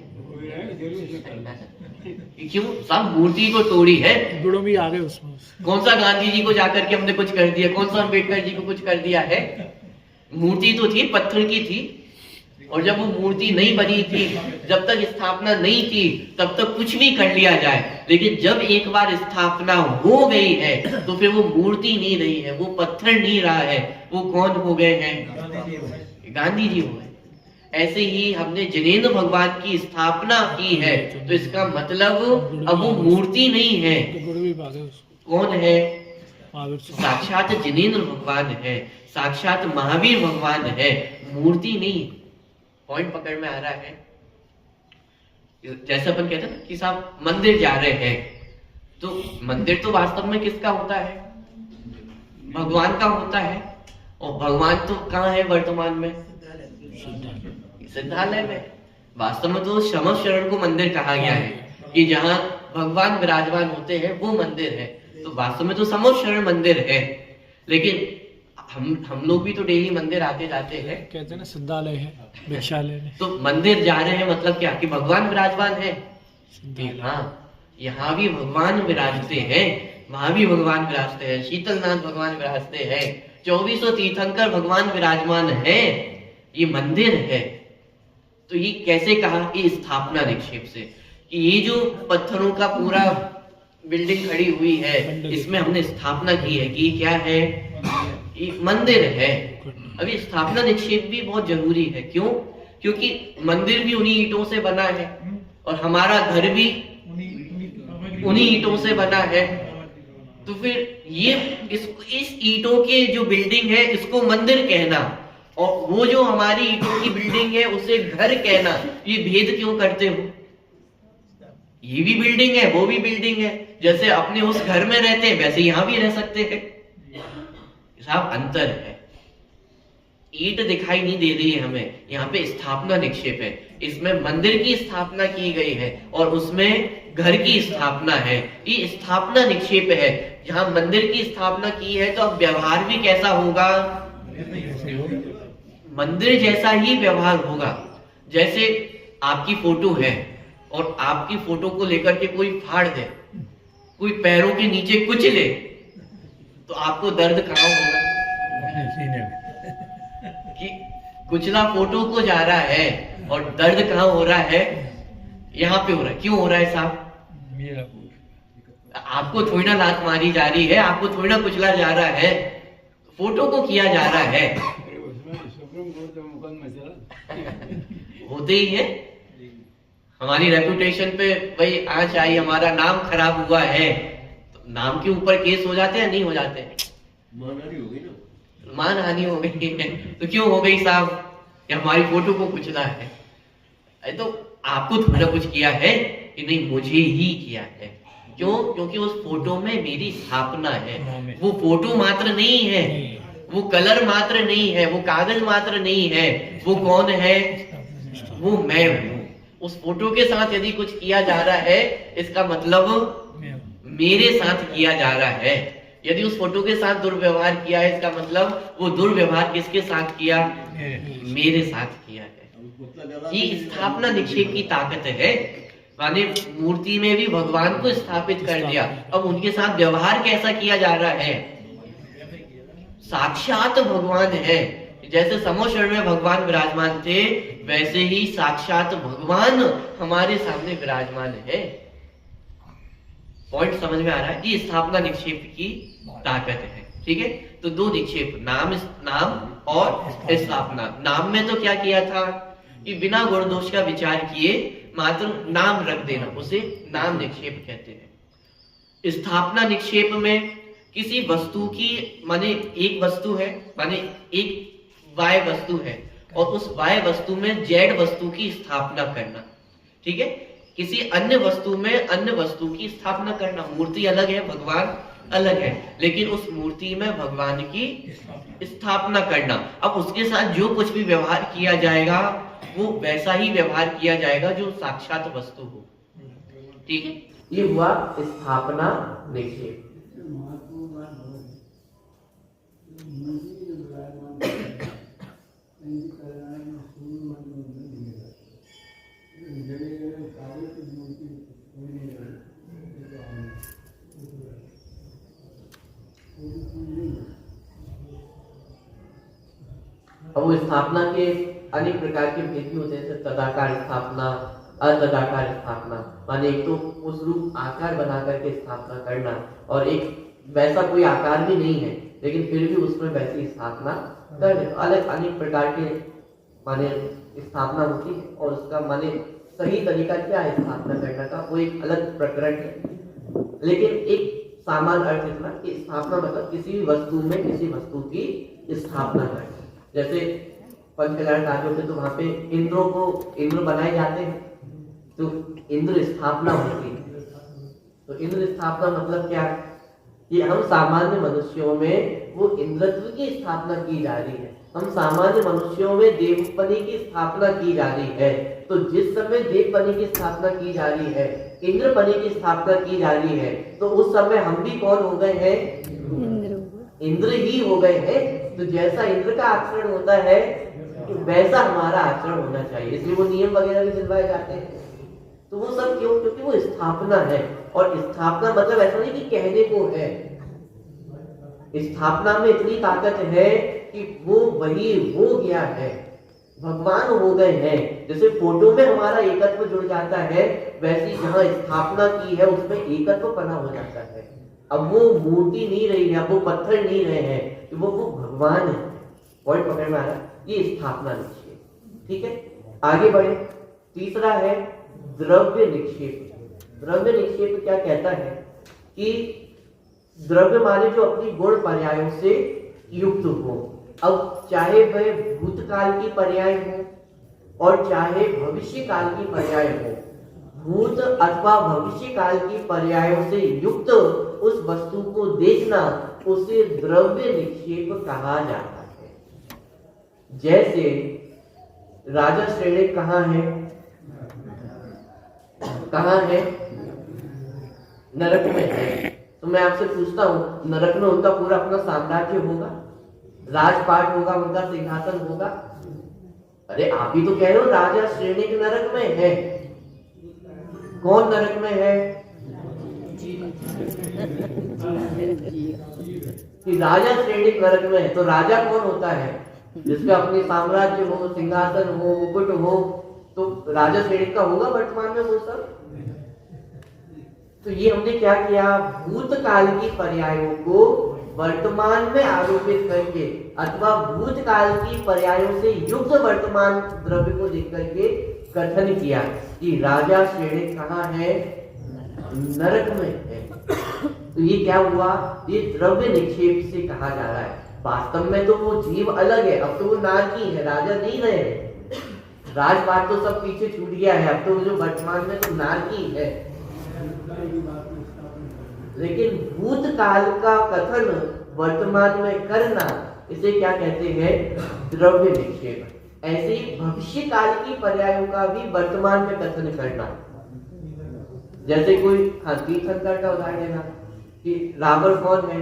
क्यों साहब मूर्ति को तोड़ी है? गुणों भी आ गए उसमें। कौन सा गांधी जी को जाकर के हमने कुछ कर दिया, कौन सा अम्बेडकर जी को कुछ कर दिया है? मूर्ति तो थी, पत्थर की थी, और जब वो मूर्ति नहीं बनी थी, जब तक स्थापना नहीं थी, तब तक कुछ भी कर लिया जाए, लेकिन जब एक बार स्थापना हो गई है तो फिर वो मूर्ति नहीं रही है, वो पत्थर नहीं रहा है, वो कौन हो गए हैं? गांधी जी हो गए। ऐसे ही हमने जिनेंद्र भगवान की स्थापना की है, तो इसका मतलब अब वो मूर्ति नहीं है। तो गुण भी आ गए उसमें। कौन है? महावीर स्वामी। साक्षात जिनेंद्र भगवान है, साक्षात महावीर भगवान है, मूर्ति नहीं। पॉइंट पकड़ में आ रहा है? जैसे अपन कहते हैं ना कि साहब मंदिर जा रहे हैं, तो मंदिर तो वास्तव में किसका होता है? भगवान का होता है। और भगवान तो कहाँ है वर्तमान में? सिद्धालय में। वास्तव में तो शम शरण को मंदिर कहा गया है कि जहाँ भगवान विराजमान होते हैं वो मंदिर है। तो वास्तव में तो समो शरण मंदिर है, लेकिन हम लोग भी तो डेली मंदिर आते जाते हैं। कहते हैं ना सिद्धालय है, भिक्षालय है। तो मंदिर जा रहे हैं मतलब क्या? कि भगवान विराजमान है। हाँ, यहाँ भी भगवान विराजते हैं, वहां भी भगवान विराजते हैं, शीतलनाथ भगवान विराजते हैं, 2400 तीर्थंकर भगवान विराजमान है। ये मंदिर है। तो ये कैसे कहा? ये स्थापना निक्षेप से कि ये जो पत्थरों का पूरा बिल्डिंग खड़ी हुई है, इसमें हमने स्थापना की है कि क्या है? ये मंदिर है। अभी स्थापना निक्षेप भी बहुत जरूरी है। क्यों? क्योंकि मंदिर भी उन्हीं ईंटों से बना है और हमारा घर भी उन्हीं ईंटों से बना है। तो फिर ये इस ईंटों के जो बिल्डिंग है इसको मंदिर कहना, और वो जो हमारी ईंटों की बिल्डिंग है उसे घर कहना, ये भेद क्यों करते हो? ये भी बिल्डिंग है, वो भी बिल्डिंग है। जैसे अपने उस घर में रहते हैं वैसे यहां भी रह सकते हैं। साहब अंतर है। ईंट दिखाई नहीं दे रही है हमें, यहाँ पे स्थापना निक्षेप है। इसमें मंदिर की स्थापना की गई है और उसमें घर की स्थापना है। ये स्थापना निक्षेप है। जहां मंदिर की स्थापना की है तो अब व्यवहार भी कैसा होगा? मंदिर जैसा ही व्यवहार होगा। जैसे आपकी फोटो है और आपकी फोटो को लेकर के कोई फाड़ दे, कोई पैरों के नीचे कुचले, तो आपको दर्द कहाँ होगा? कि कुचला फोटो को जा रहा है और दर्द कहाँ हो रहा है? यहाँ पे हो रहा है। क्यों हो रहा है साहब? आपको थोड़ी ना लात मारी जा रही है, आपको थोड़ी ना कुचला जा रहा है, फोटो को किया जा रहा है। होते ही है। हमारी रेपुटेशन पे भाई आंच आई, हमारा नाम खराब हुआ है, तो नाम के ऊपर केस हो जाते हैं, नहीं हो जाते? मानहानि हो गई ना, मानहानि हो गई है। तो क्यों हो गई साहब? कि हमारी फोटो को कुचला है। तो आपको थोड़ा कुछ किया है कि नहीं? मुझे ही किया है। क्यों? क्योंकि उस फोटो में मेरी स्थापना है। वो फोटो मात्र नहीं है, वो कलर मात्र नहीं है, वो कागज मात्र नहीं है, वो कौन है? वो मैं हूं। उस फोटो के साथ यदि कुछ किया जा रहा है, इसका मतलब मेरे साथ किया जा रहा है। यदि उस फोटो के साथ दुर्व्यवहार किया है, इसका मतलब वो दुर्व्यवहार किसके साथ किया? मेरे साथ किया है। ये स्थापना निक्षेप की ताकत है। माने मूर्ति में भी भगवान को स्थापित कर दिया, अब उनके साथ व्यवहार कैसा किया जा रहा है? साक्षात भगवान है। जैसे समोशरण में भगवान विराजमान थे, वैसे ही साक्षात भगवान हमारे सामने विराजमान है। पॉइंट समझ में आ रहा है? ये स्थापना निक्षेप की ताकत है। ठीक है, तो दो निक्षेप, नाम और स्थापना। नाम में तो क्या किया था कि बिना गुण दोष का विचार किए मात्र नाम रख देना, उसे नाम निक्षेप कहते हैं। स्थापना निक्षेप में किसी वस्तु की, माने एक वस्तु है, माने एक वाय वस्तु है और उस वाय वस्तु में जेड वस्तु की स्थापना करना। ठीक है, किसी अन्य वस्तु में अन्य वस्तु की स्थापना करना। मूर्ति अलग है, भगवान अलग है, लेकिन उस मूर्ति में भगवान की स्थापना करना। अब उसके साथ जो कुछ भी व्यवहार किया जाएगा वो वैसा ही व्यवहार किया जाएगा जो साक्षात वस्तु हो। ठीक है, ये हुआ स्थापना निक्षेप। अब वो स्थापना के अनेक प्रकार के भेद भी होते हैं, जैसे तदाकार स्थापना, अतदाकार स्थापना, माने एक तो उस रूप आकार बना करके स्थापना करना, और एक वैसा कोई आकार भी नहीं है लेकिन फिर भी उसमें वैसी स्थापना कर, अलग अनेक प्रकार के माने स्थापना होती है, और उसका माने सही तरीका क्या है स्थापना करने का, वो एक अलग प्रकरण है। लेकिन एक सामान्य अर्थ इतना कि स्थापना मतलब किसी भी वस्तु में किसी वस्तु की स्थापना करना। जैसे पंचकल्याण कार्यों पे तो वहां पे इंद्रों को इंद्र बनाए जाते हैं, तो इंद्र स्थापना होती है। तो इंद्र स्थापना मतलब क्या, कि हम सामान्य मनुष्यों में वो इंद्रत्व की स्थापना की जा रही है, हम सामान्य मनुष्यों में देवपनी की स्थापना की जा रही है। तो जिस समय देवपनी की स्थापना की जा रही है, इंद्रपनी की स्थापना की जा रही है, तो उस समय हम भी कौन हो गए हैं, इंद्र ही हो गए हैं। तो जैसा इंद्र का आचरण होता है वैसा हमारा आचरण होना चाहिए, इसलिए वो नियम वगैरह भी दिलवाए जाते हैं। तो वो सब क्यों, क्योंकि वो स्थापना है, और स्थापना मतलब ऐसा नहीं कि कहने को है, स्थापना में इतनी ताकत है कि वो वही हो गया है, भगवान हो गए हैं। जैसे फोटो में हमारा एकत्व जुड़ जाता है, वैसी जहाँ स्थापना की है उसमें एकत्व पना हो जाता है। अब वो मूर्ति नहीं रही है, अब वो पत्थर नहीं रहे हैं, तो वो भगवान है। पॉइंट पकड़ में आ रहा है, ये स्थापना निक्षेप। ठीक है, आगे बढ़े। तीसरा है द्रव्य निक्षेप। द्रव्य निक्षेप क्या कहता है कि द्रव्य माने जो अपनी गुण पर्यायों से युक्त हो। अब चाहे वह भूतकाल की पर्याय हो और चाहे भविष्य काल की पर्याय हो, भूत अथवा भविष्य काल की पर्यायों से युक्त उस वस्तु को देखना, उसे द्रव्य निक्षेप कहा जाता है। जैसे राजा श्रेणी कहाँ है, कहाँ है, नरक में है। तो मैं आपसे पूछता हूँ, नरक में उनका पूरा अपना साम्राज्य होगा, राजपाट होगा, उनका सिंहासन होगा? अरे आप ही तो कह रहे हो राजा श्रेणी के नरक में है। कौन नरक में है? कि राजा श्रेणी के नरक में है। तो राजा कौन होता है? जिसका अपनी साम्राज्य हो, सिंहासन हो, मुकुट हो, तो राजा श्रेणी का होगा वर्तमान में वो सब। तो ये हमने क्या किया, भूतकाल की पर्यायों को वर्तमान में आरोपित करके अथवा भूतकाल की पर्यायों से युक्त वर्तमान द्रव्य को देख करके कथन किया कि राजा श्रेणी कहाँ है, नरक में है। तो ये क्या हुआ, ये द्रव्य निक्षेप से कहा जा रहा है। वास्तव में तो वो जीव अलग है, अब तो वो नारकी है, राजा नहीं रहे। राजपाट तो सब पीछे छूट गया है, अब तो जो वर्तमान में तो नारकी है। लेकिन भूतकाल का कथन वर्तमान में करना, इसे क्या कहते हैं, द्रव्य निक्षेप। ऐसे ही भविष्य काल की पर्यायों का भी वर्तमान में कथन करना। जैसे कोई तीर्थंकर का उदाहरण लेना कि रावण कौन है,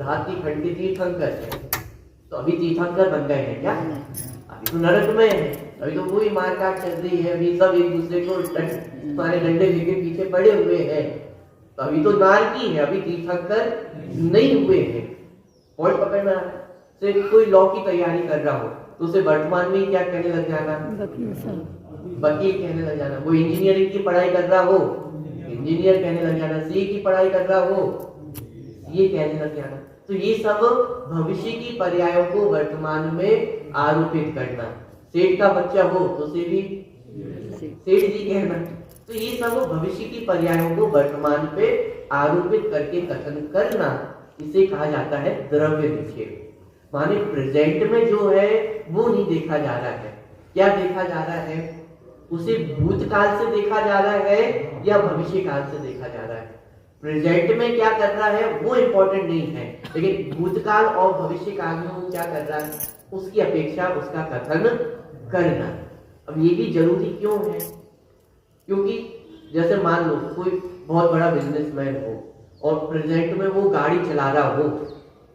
हाथी खंडी तीर्थंकर है। तो अभी तीर्थंकर बन गए हैं क्या? अभी तो नरक में है, अभी तो पूरी मारकाट चल रही है, अभी सब एक दूसरे को तुम्हारे डंडे लेके पीछे पड़े हुए हैं। तो अभी तो नारकी है, अभी तीर्थंकर नहीं हुए हैं। और पकड़ना, सिर्फ कोई लॉ की तैयारी कर रहा हो तो उसे वर्तमान में क्या कहने लग जाना, वकील कहने लग जाना। वो इंजीनियरिंग की पढ़ाई कर रहा हो, इंजीनियर कहने लग जाना। सीए की पढ़ाई कर रहा हो, सीए कहने लग जाना। तो ये सब भविष्य की पर्यायों को वर्तमान में आरोपित करना। सेठ का बच्चा हो तो उसे भी सेठ जी कहना। तो ये सब भविष्य की पर्यायों को वर्तमान पे आरोपित करके कथन करना, इसे कहा जाता है द्रव्य निक्षेप। माने प्रेजेंट में जो है वो नहीं देखा जा रहा है। क्या देखा जा रहा है, उसे भूतकाल से देखा जा रहा है या भविष्य काल से देखा जा रहा है। प्रेजेंट में क्या कर रहा है वो इंपॉर्टेंट नहीं है, लेकिन भूतकाल और भविष्य काल में वो क्या कर रहा है उसकी अपेक्षा उसका कथन करना। अब ये भी जरूरी क्यों है, क्योंकि जैसे मान लो कोई बहुत बड़ा बिजनेसमैन हो और प्रेजेंट में वो गाड़ी चला रहा हो,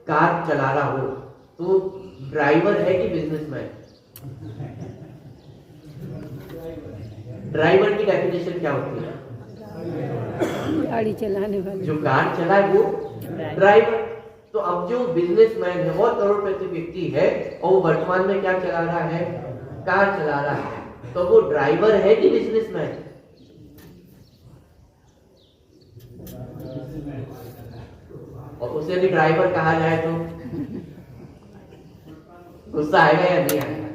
कार चला रहा हो, तो ड्राइवर है कि बिजनेसमैन? ड्राइवर की डेफिनेशन क्या होती है? गाड़ी चलाने वाले। जो कार चलाए वो ड्राइवर। तो अब जो बिजनेसमैन है, बहुत करोड़पति व्यक्ति है, और वो वर्तमान में क्या चला रहा है? कार चला रहा है। तो वो ड्राइवर है कि बिजनेसमैन? और उसे भी ड्राइवर कहा जाए तो गुस्सा आएगा या नहीं आएगा?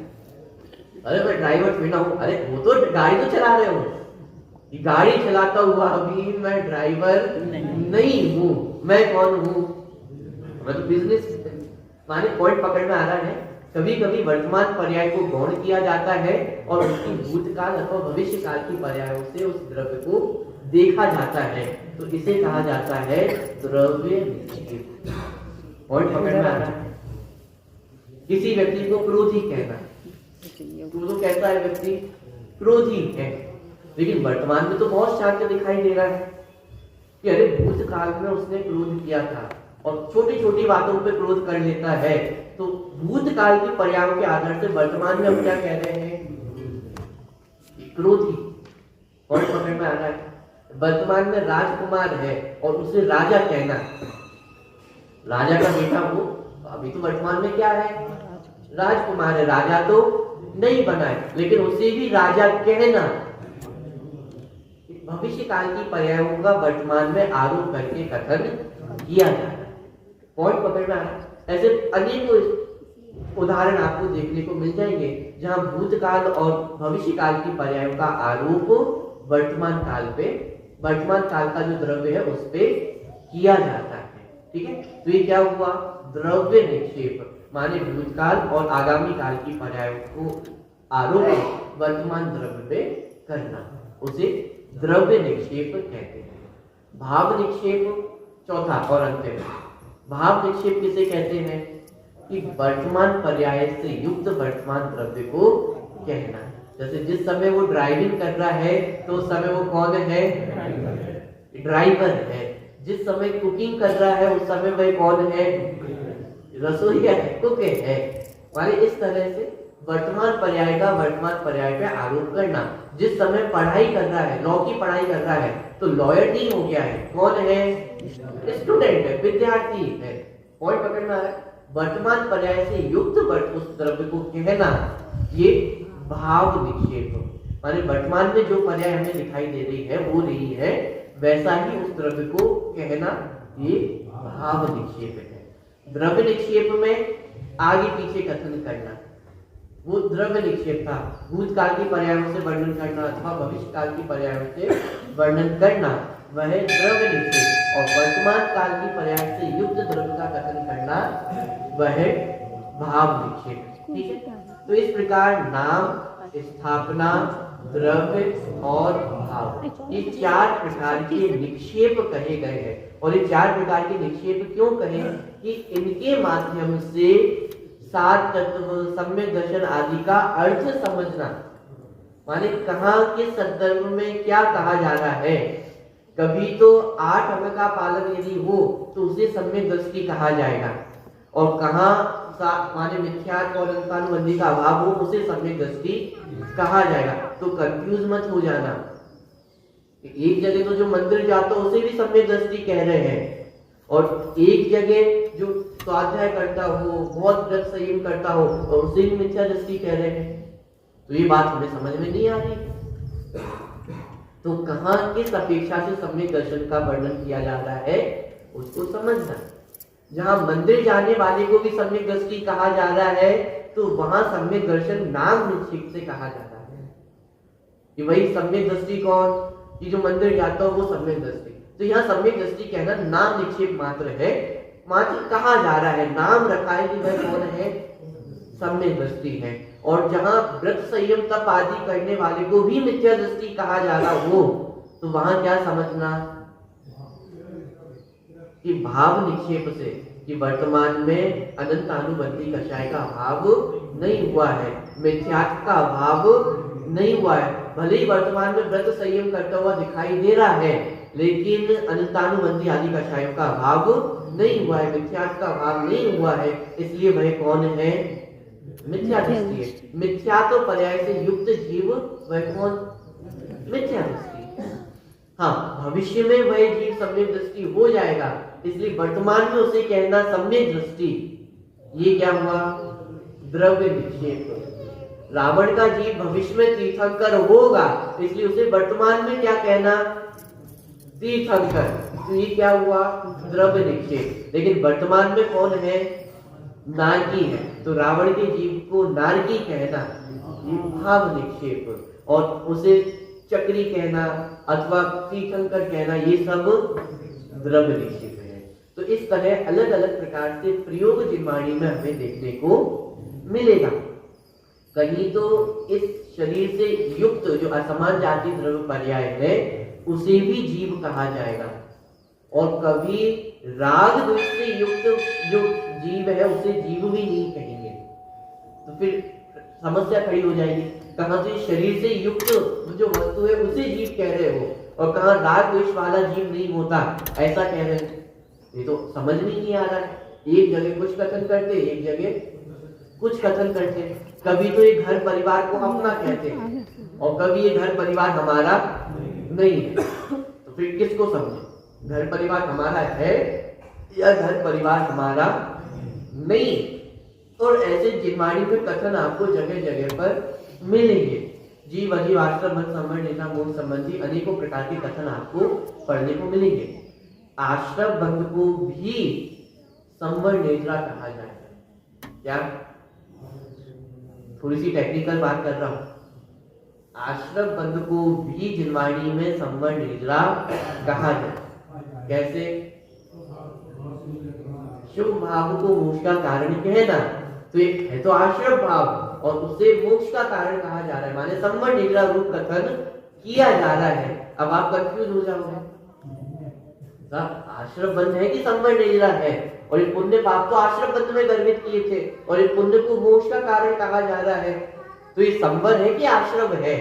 अरे मैं ड्राइवर थोड़ी ना हूं। अरे वो तो गाड़ी तो चला रहे हो, गाड़ी चलाता हुआ अभी मैं ड्राइवर नहीं हूं। मैं कौन हूं? मैं तो बिजनेस। माने पॉइंट पकड़ में आ रहा है। कभी कभी वर्तमान पर्याय को गौण किया जाता है और उसकी भूतकाल अथवा भविष्य काल की पर्यायों से उस द्रव्य को देखा जाता है, तो इसे कहा जाता है द्रव्य निक्षेप। पॉइंट पकड़ में आ रहा है। किसी व्यक्ति को क्रोधी कहना, तो कैसा है व्यक्ति? क्रोधी है। लेकिन वर्तमान में तो बहुत शांत दिखाई दे रहा है कि अरे भूतकाल में उसने क्रोध किया था, और छोटी छोटी बातों पे क्रोध कर लेता है। तो भूतकाल के पर्यायों के आधार से वर्तमान में हम क्या कह रहे हैं? क्रोधी। और पकड़ में आ रहा है। वर्तमान में राजकुमार है और उसे राजा कहना, राजा का बेटा वो, अभी तो वर्तमान में क्या है? राजकुमार है। राजा तो नहीं बना है, लेकिन उसे भी राजा कहना। भविष्य काल की पर्यायों का वर्तमान में आरोप करके कथन किया जाता है। पॉइंट पकड़ में आ रहा है। ऐसे अनेक उदाहरण आपको देखने को मिल जाएंगे जहां भूतकाल और भविष्य काल की पर्यायों का आरोप वर्तमान काल पे, वर्तमान काल का जो द्रव्य है उस पे किया जाता है। ठीक है, तो ये क्या हुआ? द्रव्य निक्षेप। माने भूतकाल और आगामी काल की पर्यायों को आरोप वर्तमान द्रव्य पे करना, उसे द्रव्य निक्षेप कहते हैं। भाव निक्षेप चौथा और अंतिम। भाव निक्षेप किसे कहते हैं? कि वर्तमान पर्याय से युक्त वर्तमान द्रव्य को कहना। जैसे जिस समय वो ड्राइविंग कर रहा है तो उस समय वो कौन है? ड्राइवर है। जिस समय कुकिंग कर रहा है उस समय वह कौन है? रसोईया है, कुक है। माने इस तरह से वर्तमान पर्याय का वर्तमान पर्याय पे आरोप करना। जिस समय पढ़ाई कर रहा है, लॉ की पढ़ाई कर रहा है, तो लॉयर नहीं हो गया है, कौन है? स्टूडेंट है, विद्यार्थी है। पॉइंट पकड़ में आ रहा है। वर्तमान पर्याय से युक्त उस द्रव्य को कहना, ये भाव निक्षेप। माने वर्तमान में जो पर्याय हमें दिखाई दे रही है वो रही है, वैसा ही उस द्रव्य को कहना, ये भाव निक्षेप है। द्रव्य निक्षेप में आगे पीछे कथन करना, वो द्रव्य निक्षेप था। भूतकाल की पर्यायों से वर्णन करना अथवा भविष्य काल की पर्यायों से वर्णन करना, वह द्रव्य निक्षेप। और वर्तमान काल की पर्याय से युक्त द्रव्य का कथन करना, वह भाव निक्षेप। ठीक है, तो इस प्रकार नाम, स्थापना, द्रव्य और भाव, ये चार प्रकार के निक्षेप कहे गए हैं। और ये चार प्रकार के निक्षेप क्यों कहे? कि इनके माध्यम से सात तत्व, सम्यक दर्शन आदि का अर्थ समझना। माने कहाँ के संदर्भ में क्या कहा जा रहा है। कभी तो 8 अंग का पालन यदि हो तो उसे सम्यक दृष्टि कहा जाएगा, और कहाँ माने मिथ्यात्व और अनंतानुबंधी का अभाव हो उसे सम्यक दृष्टि कहा जाएगा। तो कंफ्यूज मत हो जाना। एक जगह तो जो मंदिर जाता हो उसे भी सम्यक दृष्टि कह रहे हैं, और एक जगह जो स्वाध्याय करता हो, बहुत व्रत संयम करता हो, और उसे भी मिथ्या दृष्टि कह रहे हैं। तो ये बात हमें समझ में नहीं आ रही। तो कहाँ किस अपेक्षा से सम्यक दर्शन का वर्णन किया जा रहा है उसको समझना। जहाँ मंदिर जाने वाले को भी सम्यक दृष्टि कहा जा रहा है, तो वहां सम्यक दर्शन नाम निक्षेप से कहा जा रहा है कि वही सम्यक दृष्टि कौन? कि जो मंदिर जाता हो वो सम्यक दृष्टि। तो यहाँ सम्यक दृष्टि कहना नाम निक्षेप मात्र है, मात्र कहा जा रहा है, नाम रखा है कि वह कौन है? सम्यक दृष्टि है। और जहाँ व्रत संयम तप आदि करने वाले को भी मिथ्या दृष्टि कहा जा रहा हो, तो वहां क्या समझना? कि भाव निक्षेप से, कि वर्तमान में अनंत अनुबंधी कषाय का अभाव नहीं हुआ है, मिथ्यात्व का अभाव नहीं हुआ है। भले ही वर्तमान में व्रत संयम करता हुआ दिखाई दे रहा है, लेकिन अनंतानुबंधी आदि कषायों का अभाव नहीं हुआ है, मिथ्यात्व का अभाव नहीं हुआ है। इसलिए वह कौन है? मिथ्या दृष्टि है। मिथ्यात्व पर्याय से युक्त जीव वह कौन? मिथ्या दृष्टि। हाँ, भविष्य में वह जीव सम्यक दृष्टि हो जाएगा, इसलिए वर्तमान में उसे कहना सम्यक दृष्टि। ये क्या हुआ? द्रव्य निक्षेप। रावण का जीव भविष्य में तीर्थंकर होगा, इसलिए उसे वर्तमान में क्या कहना? तीर्थंकर। तो ये क्या हुआ? द्रव्य निक्षेप। लेकिन वर्तमान में कौन है? नारकी है, तो रावण के जीव को नारकी कहना ये भाव निक्षेप, और उसे चक्री कहना अथवा तीर्थंकर कहना ये सब द्रव्य निक्षेप है। तो इस तरह अलग अलग प्रकार से प्रयोग जिनवाणी में हमें देखने को मिलेगा। कहीं तो इस शरीर से युक्त जो असमान जाति द्रव्य पर्याय है उसे भी जीव कहा जाएगा, और कभी राग द्वेष से युक्त जो जीव है उसे जीव भी नहीं कहेंगे। तो फिर समस्या खड़ी हो जाएगी, कहाँ तो शरीर से युक्त जो वस्तु है उसे जीव कह रहे हो, और कहाँ राग द्वेष वाला जीव नहीं होता ऐसा कह रहे हैं। ये तो समझ में नहीं आ रहा है। एक जगह कुछ कथन करते, एक जगह कुछ कथन करते। कभी तो ये घर परिवार को अपना कहते हैं, और कभी ये घर परिवार हमारा नहीं है। तो फिर किसको समझे? घर परिवार हमारा है या घर परिवार हमारा नहीं? और ऐसे जिनवाणी में कथन आपको जगह जगह पर मिलेंगे। जीव अजीव आश्रम बंध संवरण निद्रा मोक्ष संबंधी अनेकों प्रकार के कथन आपको पढ़ने को मिलेंगे। आश्रम बंध को भी संवरण निद्रा कहा जाएगा। क्या? थोड़ी सी टेक्निकल बात कर रहा हूं। आश्रम बंध को भी जिनवाणी में संवरण निद्रा कहा जाए। कैसे? शुभ भाव को मोक्ष का कारण कहना, तो एक है तो आश्रम भाव, और उसे मोक्ष का कारण कहा जा रहा है, माने संवरण निद्रा रूप कथन किया जा रहा है। अब आप कंफ्यूज हो जाओगे, आश्रम बंध है कि संवरण निद्रा है? और ये पुण्य पाप तो आश्रम बंध में गर्भित किए थे, और ये पुण्य को मोक्ष का कारण कहा जा रहा है, तो ये संवरण है कि आश्रम है?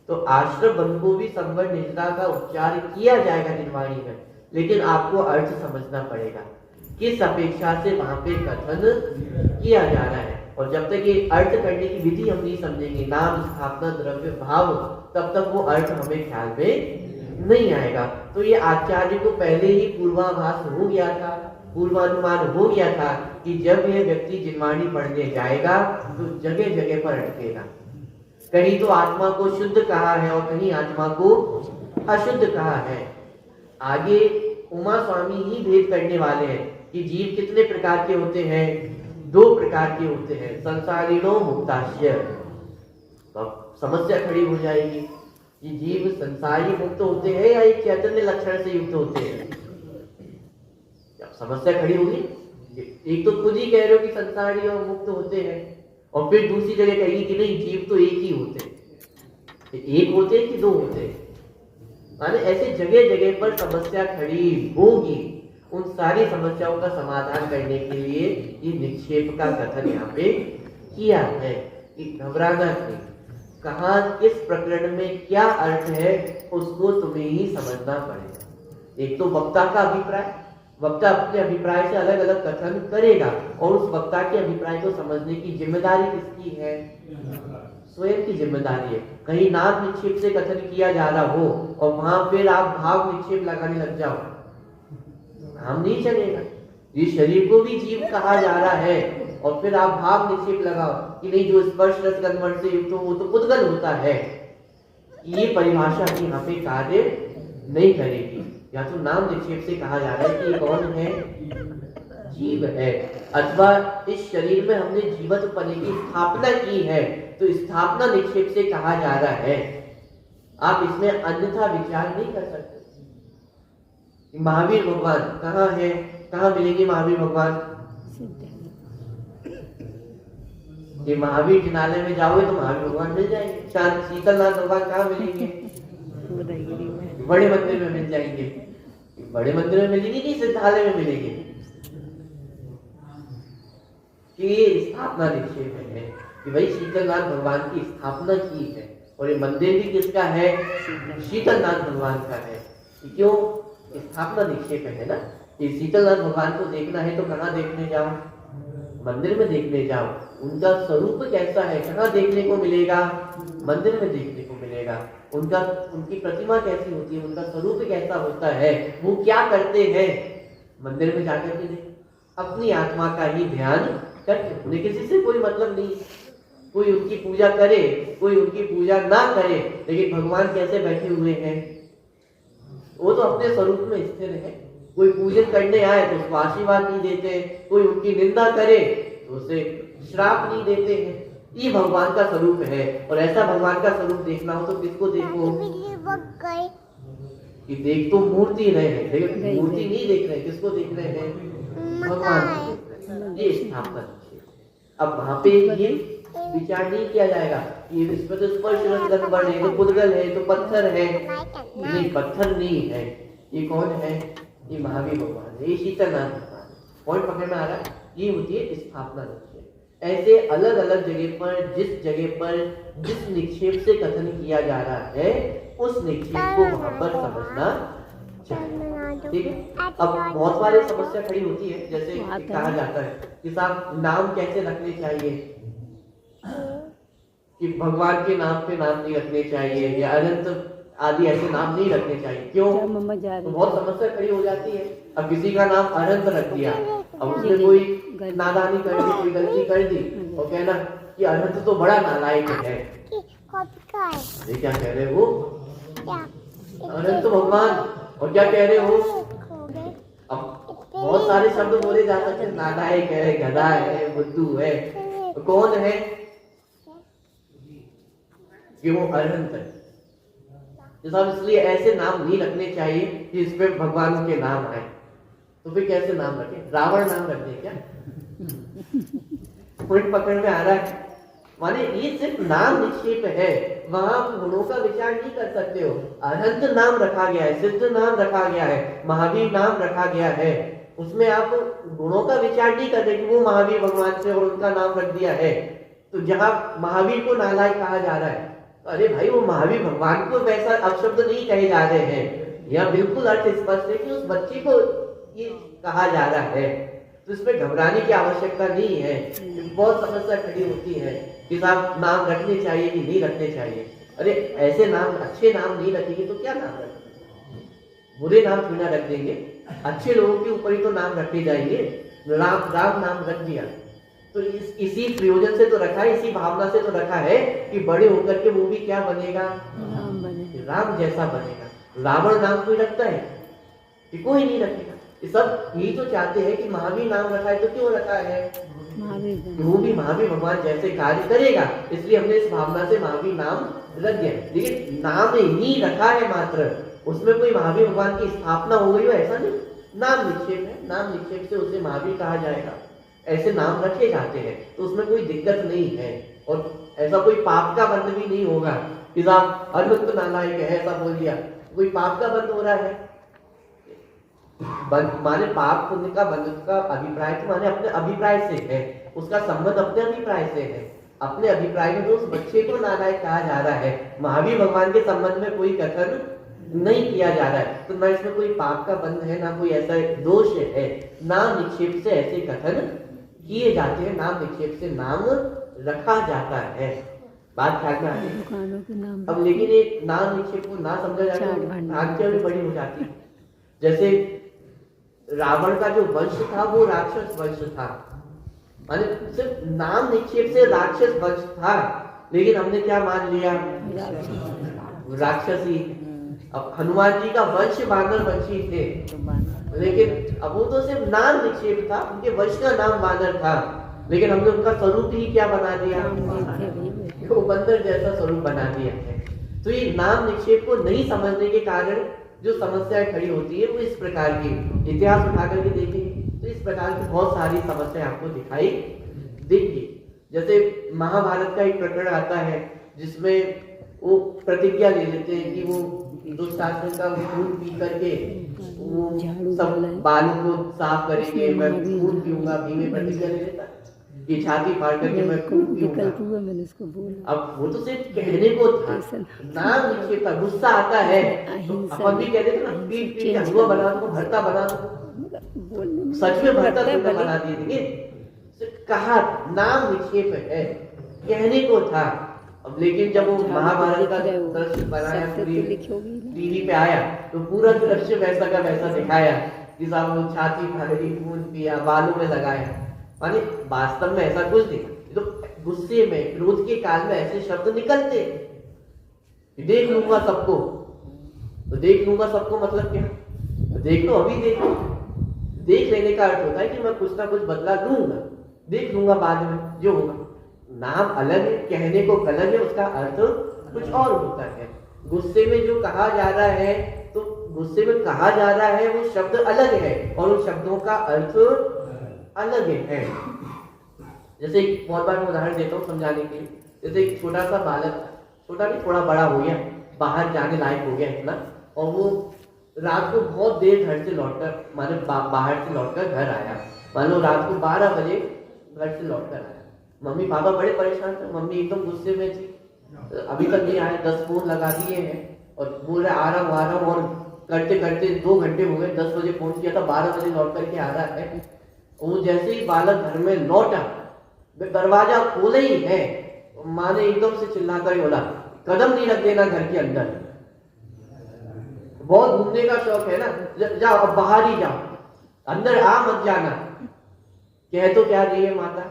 तो आश्रम बंध को भी संवरण निद्रा का उच्चार किया जाएगा जिनवाणी में, लेकिन आपको अर्थ समझना पड़ेगा किस अपेक्षा से वहां पे कथन किया जा रहा है। और जब तक ये अर्थ करने की विधि हम नहीं समझेंगे, नाम स्थापना द्रव्य भाव, तब तक वो अर्थ हमें ख्याल में नहीं आएगा। तो ये आचार्य को पहले ही पूर्वाभास हो गया था, पूर्वानुमान हो गया था कि जब यह व्यक्ति जिनवाणी पढ़ने जाएगा तो जगह जगह पर अटकेगा। कहीं तो आत्मा को शुद्ध कहा है और कहीं आत्मा को अशुद्ध कहा है। आगे उमा स्वामी ही भेद करने वाले हैं कि जीव कितने प्रकार के होते हैं? 2 प्रकार के होते हैं, संसारिणो मुक्ताश्य। तो अब समस्या खड़ी हो जाएगी, ये जीव संसारी मुक्त होते हैं या एक चैतन्य लक्षण से युक्त होते हैं? समस्या खड़ी होगी। एक तो खुद ही कह रहे हो कि संसारी और मुक्त होते हैं, और फिर दूसरी जगह कहेगी कि नहीं, जीव तो एक ही होते हैं। एक होते हैं कि 2 होते हैं? माने ऐसे जगह जगह पर समस्या खड़ी होगी। उन सारी समस्याओं का समाधान करने के लिए ये निक्षेप का कथन यहाँ पे किया है कि घबराना नहीं, कहाँ किस प्रकरण में क्या अर्थ है उसको तुम्हें ही समझना पड़ेगा। एक तो वक्ता का अभिप्राय, वक्ता अपने अभिप्राय से अलग अलग कथन करेगा, और उस वक्ता के अभिप्राय को समझने की जिम्मेदारी किसकी है? स्वयं की जिम्मेदारी है। कहीं नाम निक्षेप से कथन किया जा रहा हो और वहां फिर आप भाव निक्षेप लगाने लग जाओ, हम नहीं चलेगा। ये शरीर को भी जीव कहा जा रहा है और फिर आप भाव निक्षेप लगाओ कि नहीं, जो स्पर्श रस गंध से युक्त हो वो तो पुद्गल होता है। ये परिभाषा भी यहाँ पे कार्य नहीं करेगी। या तो नाम निक्षेप से कहा जा रहा है कि कौन है? जीव है, अथवा इस शरीर में हमने जीवत्व पने की स्थापना की है, तो स्थापना निक्षेप से कहा जा रहा है। आप इसमें अन्यथा विचार नहीं कर सकते। महावीर भगवान कहाँ है? कहाँ मिलेंगे महावीर भगवान? ये महावीर जिनालय में जाओगे तो महावीर भगवान मिल जाएंगे। शांत शीतलनाथ भगवान कहाँ मिलेंगे? बड़े मंदिर में मिल जाएंगे। बड़े मंदिर में मिलेंगे कि सिद्धालय में मिलेंगे? कि ये स्थापना निक्षेप है कि भाई शीतलनाथ भगवान की स्थापना की है, और ये मंदिर भी किसका है? शीतलनाथ भगवान का है। क्यों? स्थापना निक्षेप है ना। ये शीतलनाथ भगवान को देखना है तो कहाँ देखने जाओ? मंदिर में देखने जाओ, उनका स्वरूप कैसा है, कहाँ देखने को मिलेगा? मंदिर में देखने को मिलेगा। उनकी प्रतिमा कैसी होती है, उनका स्वरूप कैसा होता है, वो क्या करते हैं, मंदिर में जाकर के देख। अपनी आत्मा का ही ध्यान करते, उन्हें किसी से कोई मतलब नहीं। कोई उनकी पूजा करे, कोई उनकी पूजा ना करे, लेकिन भगवान कैसे बैठे हुए हैं? वो तो अपने स्वरूप में स्थिर है। कोई पूजन करने आए तो उसको आशीर्वाद नहीं देते, कोई उनकी निंदा करे तो उसे श्राप नहीं देते हैं। ये भगवान का स्वरूप है। और ऐसा भगवान का स्वरूप देखना हो तो किसको देखो? कि देख तो मूर्ति रहे हैं, लेकिन मूर्ति नहीं देख रहे, किसको देख रहे हैं? भगवान को देख रहे हैं। ये स्थापना है। अब वहां पे ये विचार नहीं किया जाएगा ये इस पर तो स्पर्श रंग वर्ण है, तो पुद्गल है, तो पत्थर है। नहीं, पत्थर नहीं है। ये कौन है? ये महावीर भगवान है, ये शीतलनाथ भगवान है। पॉइंट पकड़ में आ रहा है? ये होती है स्थापना निक्षेप। ऐसे अलग अलग जगह पर, जिस जगह पर जिस निक्षेप से कथन किया जा रहा है, उस निक्षेप को वहां पर समझना चाहिए। ठीक है। अब बहुत सारी समस्या खड़ी होती है, जैसे कहा जाता है कि साहब नाम कैसे रखने चाहिए, कि भगवान के नाम पे नाम नहीं रखने चाहिए, या अनंत आदि ऐसे नाम नहीं रखने चाहिए। क्यों? तो बहुत समस्या खड़ी हो जाती है। अब किसी का नाम अनंत रख दिया, अब उसने कोई नादानी कर दी, कोई गलती कर दी, और कहना कि अनंत तो बड़ा नालायक है। ये क्या कह रहे हो? अनंत भगवान, और क्या कह रहे हो? अब बहुत सारे शब्द बोले जा सकते हैं, नालायक है, गधा है, बुद्धू है। तो कौन है? कि वो अनंत है। तो साहब इसलिए ऐसे नाम नहीं रखने चाहिए कि इस पे भगवान के नाम आए। तो फिर कैसे नाम रखें? रावण नाम रख दे क्या? पॉइंट पकड़ में आ रहा है? माने ये सिर्फ नाम निक्षेप है, वहां गुणों का विचार नहीं कर सकते हो। अनंत नाम रखा गया है, सिद्ध नाम रखा गया है, महावीर नाम रखा गया है, उसमें आप गुणों का विचार नहीं करते कि वो महावीर भगवान से और उनका नाम रख दिया है। तो जहां महावीर को नालायक कहा जा रहा है, अरे भाई वो महावीर भगवान को वैसा अपशब्द नहीं कहे जा रहे हैं। यह बिल्कुल अर्थ स्पष्ट है कि उस बच्चे को ये कहा जा रहा है। तो इसमें घबराने की आवश्यकता नहीं है। बहुत समस्या खड़ी होती है कि साहब नाम रखने चाहिए कि नहीं रखने चाहिए। अरे ऐसे नाम, अच्छे नाम नहीं रखेंगे तो क्या नाम रखेंगे? बुरे नाम क्यों ना रख देंगे? अच्छे लोगों के ऊपर ही तो नाम रखे जाएंगे। राम नाम रख दिया तो इसी प्रयोजन से तो रखा है, इसी भावना से तो रखा है कि बड़े होकर के वो भी क्या बनेगा? राम जैसा बनेगा। रावण नाम कोई रखता है कि कोई नहीं रखेगा। ये सब यही तो चाहते हैं कि महावीर नाम रखा है। तो क्यों रखा है? वो भी महावीर भगवान जैसे कार्य करेगा, इसलिए हमने इस भावना से महावीर नाम रख दिया। लेकिन नाम ही रखा है मात्र, उसमें कोई महावीर भगवान की स्थापना हो गई हो ऐसा नहीं। नाम निक्षेप है, नाम निक्षेप से उसे महावीर कहा जाएगा। ऐसे नाम रखे जाते हैं तो उसमें कोई दिक्कत नहीं है। और ऐसा कोई पाप का बंध भी नहीं होगा कि साहब अनंत नालायक है ऐसा बोल दिया, कोई पाप का बंध हो रहा है? माने पाप पुण्य का बंध का अभिप्राय तो माने अपने अभिप्राय से है, उसका संबंध अपने अभिप्राय से है। अपने अभिप्राय में तो उस बच्चे को नालायक कहा जा रहा है, महावीर भगवान के संबंध में कोई कथन नहीं किया जा रहा है। तो ना इसमें कोई पाप का बंध है, ना कोई ऐसा दोष है। नाम निक्षेप से ऐसे कथन किए जाते हैं, नाम निक्षेप से नाम रखा जाता है। बात ख्याल में आती है। अब लेकिन ये नाम निक्षेप को ना समझा जाता है, भ्रांतियां भी बड़ी हो जाती है। जैसे रावण का जो वंश था वो राक्षस वंश था, माने सिर्फ नाम निक्षेप से राक्षस वंश था, लेकिन हमने क्या मान लिया? राक्षसी। अब हनुमान जी का वंश वानर वंशी थे, लेकिन अब वो तो सिर्फ नाम निक्षेप था, उनके वंश का नाम वानर था, लेकिन हमने उनका स्वरूप ही क्या बना दिया? वो बंदर जैसा स्वरूप बना दिया है। तो ये नाम निक्षेप को नहीं समझने के कारण जो समस्याएं खड़ी होती है वो इस प्रकार की, इतिहास उठा करके देखेंगे तो इस प्रकार की बहुत सारी समस्याएं आपको दिखाई देंगी। जैसे महाभारत का एक प्रकरण आता है जिसमें वो प्रतिज्ञा ले लेते हैं कि वो दुशासन का खून पी करके वो सब बालों को साफ करेंगे, मैं खून पीऊंगा। भीम प्रतिज्ञा ले लेता कि छाती फाड़ करके मैं खून पीऊंगा। अब वो तो सिर्फ कहने को था, नाम निक्षेप था। गुस्सा आता है तो अपन भी कहते थे ना, पीट पीट के हलवा बना दो, भरता बना दो। सच में भरता बना दिए थे, कहा, नाम निक्षेप है, कहने को था। अब लेकिन जब वो महाभारत का दृश्य बनाया, टीवी पे आया, तो पूरा दृश्य वैसा का वैसा दिखाया कि साहब वो छाती फाड़ी, खून पिया, बालों में लगाया, माने वास्तव में ऐसा कुछ नहीं। तो गुस्से में, क्रोध के काल में ऐसे शब्द निकलते, देख लूंगा सबको। तो देख लूंगा सबको मतलब क्या? तो देख लो, अभी देख लो। देख लेने का अर्थ होता है कि मैं कुछ ना कुछ बदला लूंगा, देख लूंगा बाद में जो होगा। नाम अलग है, कहने को गलत है, उसका अर्थ कुछ और होता है। गुस्से में जो कहा जा रहा है, तो गुस्से में कहा जा रहा है वो शब्द अलग है और उन शब्दों का अर्थ अलग है। जैसे बहुत बार मैं उदाहरण देता हूँ समझाने के लिए। जैसे एक छोटा सा बालक, छोटा नहीं थोड़ा बड़ा हो गया, बाहर जाने लायक हो गया इतना, और वो रात को बहुत देर घर से लौटकर, माने बाहर से लौटकर घर आया, मान लो रात को 12 बजे घर से लौटकर आया। मम्मी पापा बड़े परेशान थे, मम्मी एकदम गुस्से में थी, अभी तक नहीं आए, 10 फोन लगा दिए हैं और बोल रहे आ रहा हूँ, और करते करते 2 घंटे हो गए। 10 बजे फोन किया था, 12 बजे लौट करके आ रहा है। वो जैसे ही बालक घर में लौटा, दरवाजा खोले ही है, माँ ने एकदम से चिल्लाकर बोला, कदम नहीं रख देना घर के अंदर। बहुत घूमने का शौक है ना, जाओ अब बाहर ही जाओ, अंदर आ मत जाना। कह तो क्या रही है माता,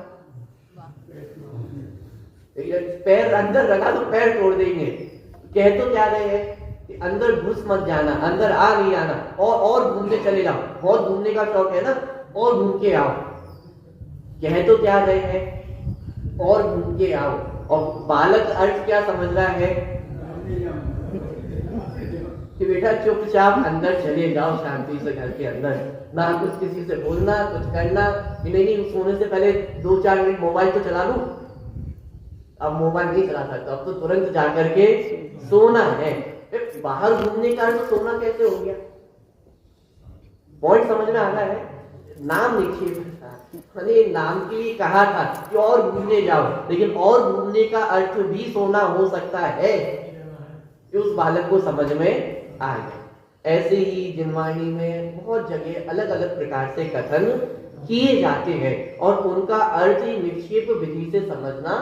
पैर अंदर रखा तो पैर तोड़ देंगे। कह तो क्या रहे हैं कि अंदर घुस मत जाना, अंदर आ नहीं आना, और घूमने चले जाओ। बहुत घूमने का शौक है ना, और घूम के आओ। कह तो क्या रहे हैं, और घूम के आओ। और बालक अर्थ क्या समझ रहा है कि बेटा चुपचाप अंदर चले जाओ, शांति से घर के अंदर, ना कुछ किसी से बोलना, कुछ करना। नहीं, सोने से पहले 2-4 मिनट मोबाइल तो चला लूं। अब मोबाइल नहीं चला सकता, अब तो तुरंत जाकर के सोना है। बाहर घूमने का तो सोना कैसे हो गया? पॉइंट समझ में आ रहा है? नाम निक्षेप था, नाम के लिए कहा था कि और घूमने जाओ, लेकिन और घूमने का अर्थ भी सोना हो सकता है, कि उस बालक को समझ में आ गया। ऐसे ही जिनवाणी में बहुत जगह अलग अलग प्रकार से कथन किए जाते हैं और उनका अर्थ ही निक्षेप विधि से समझना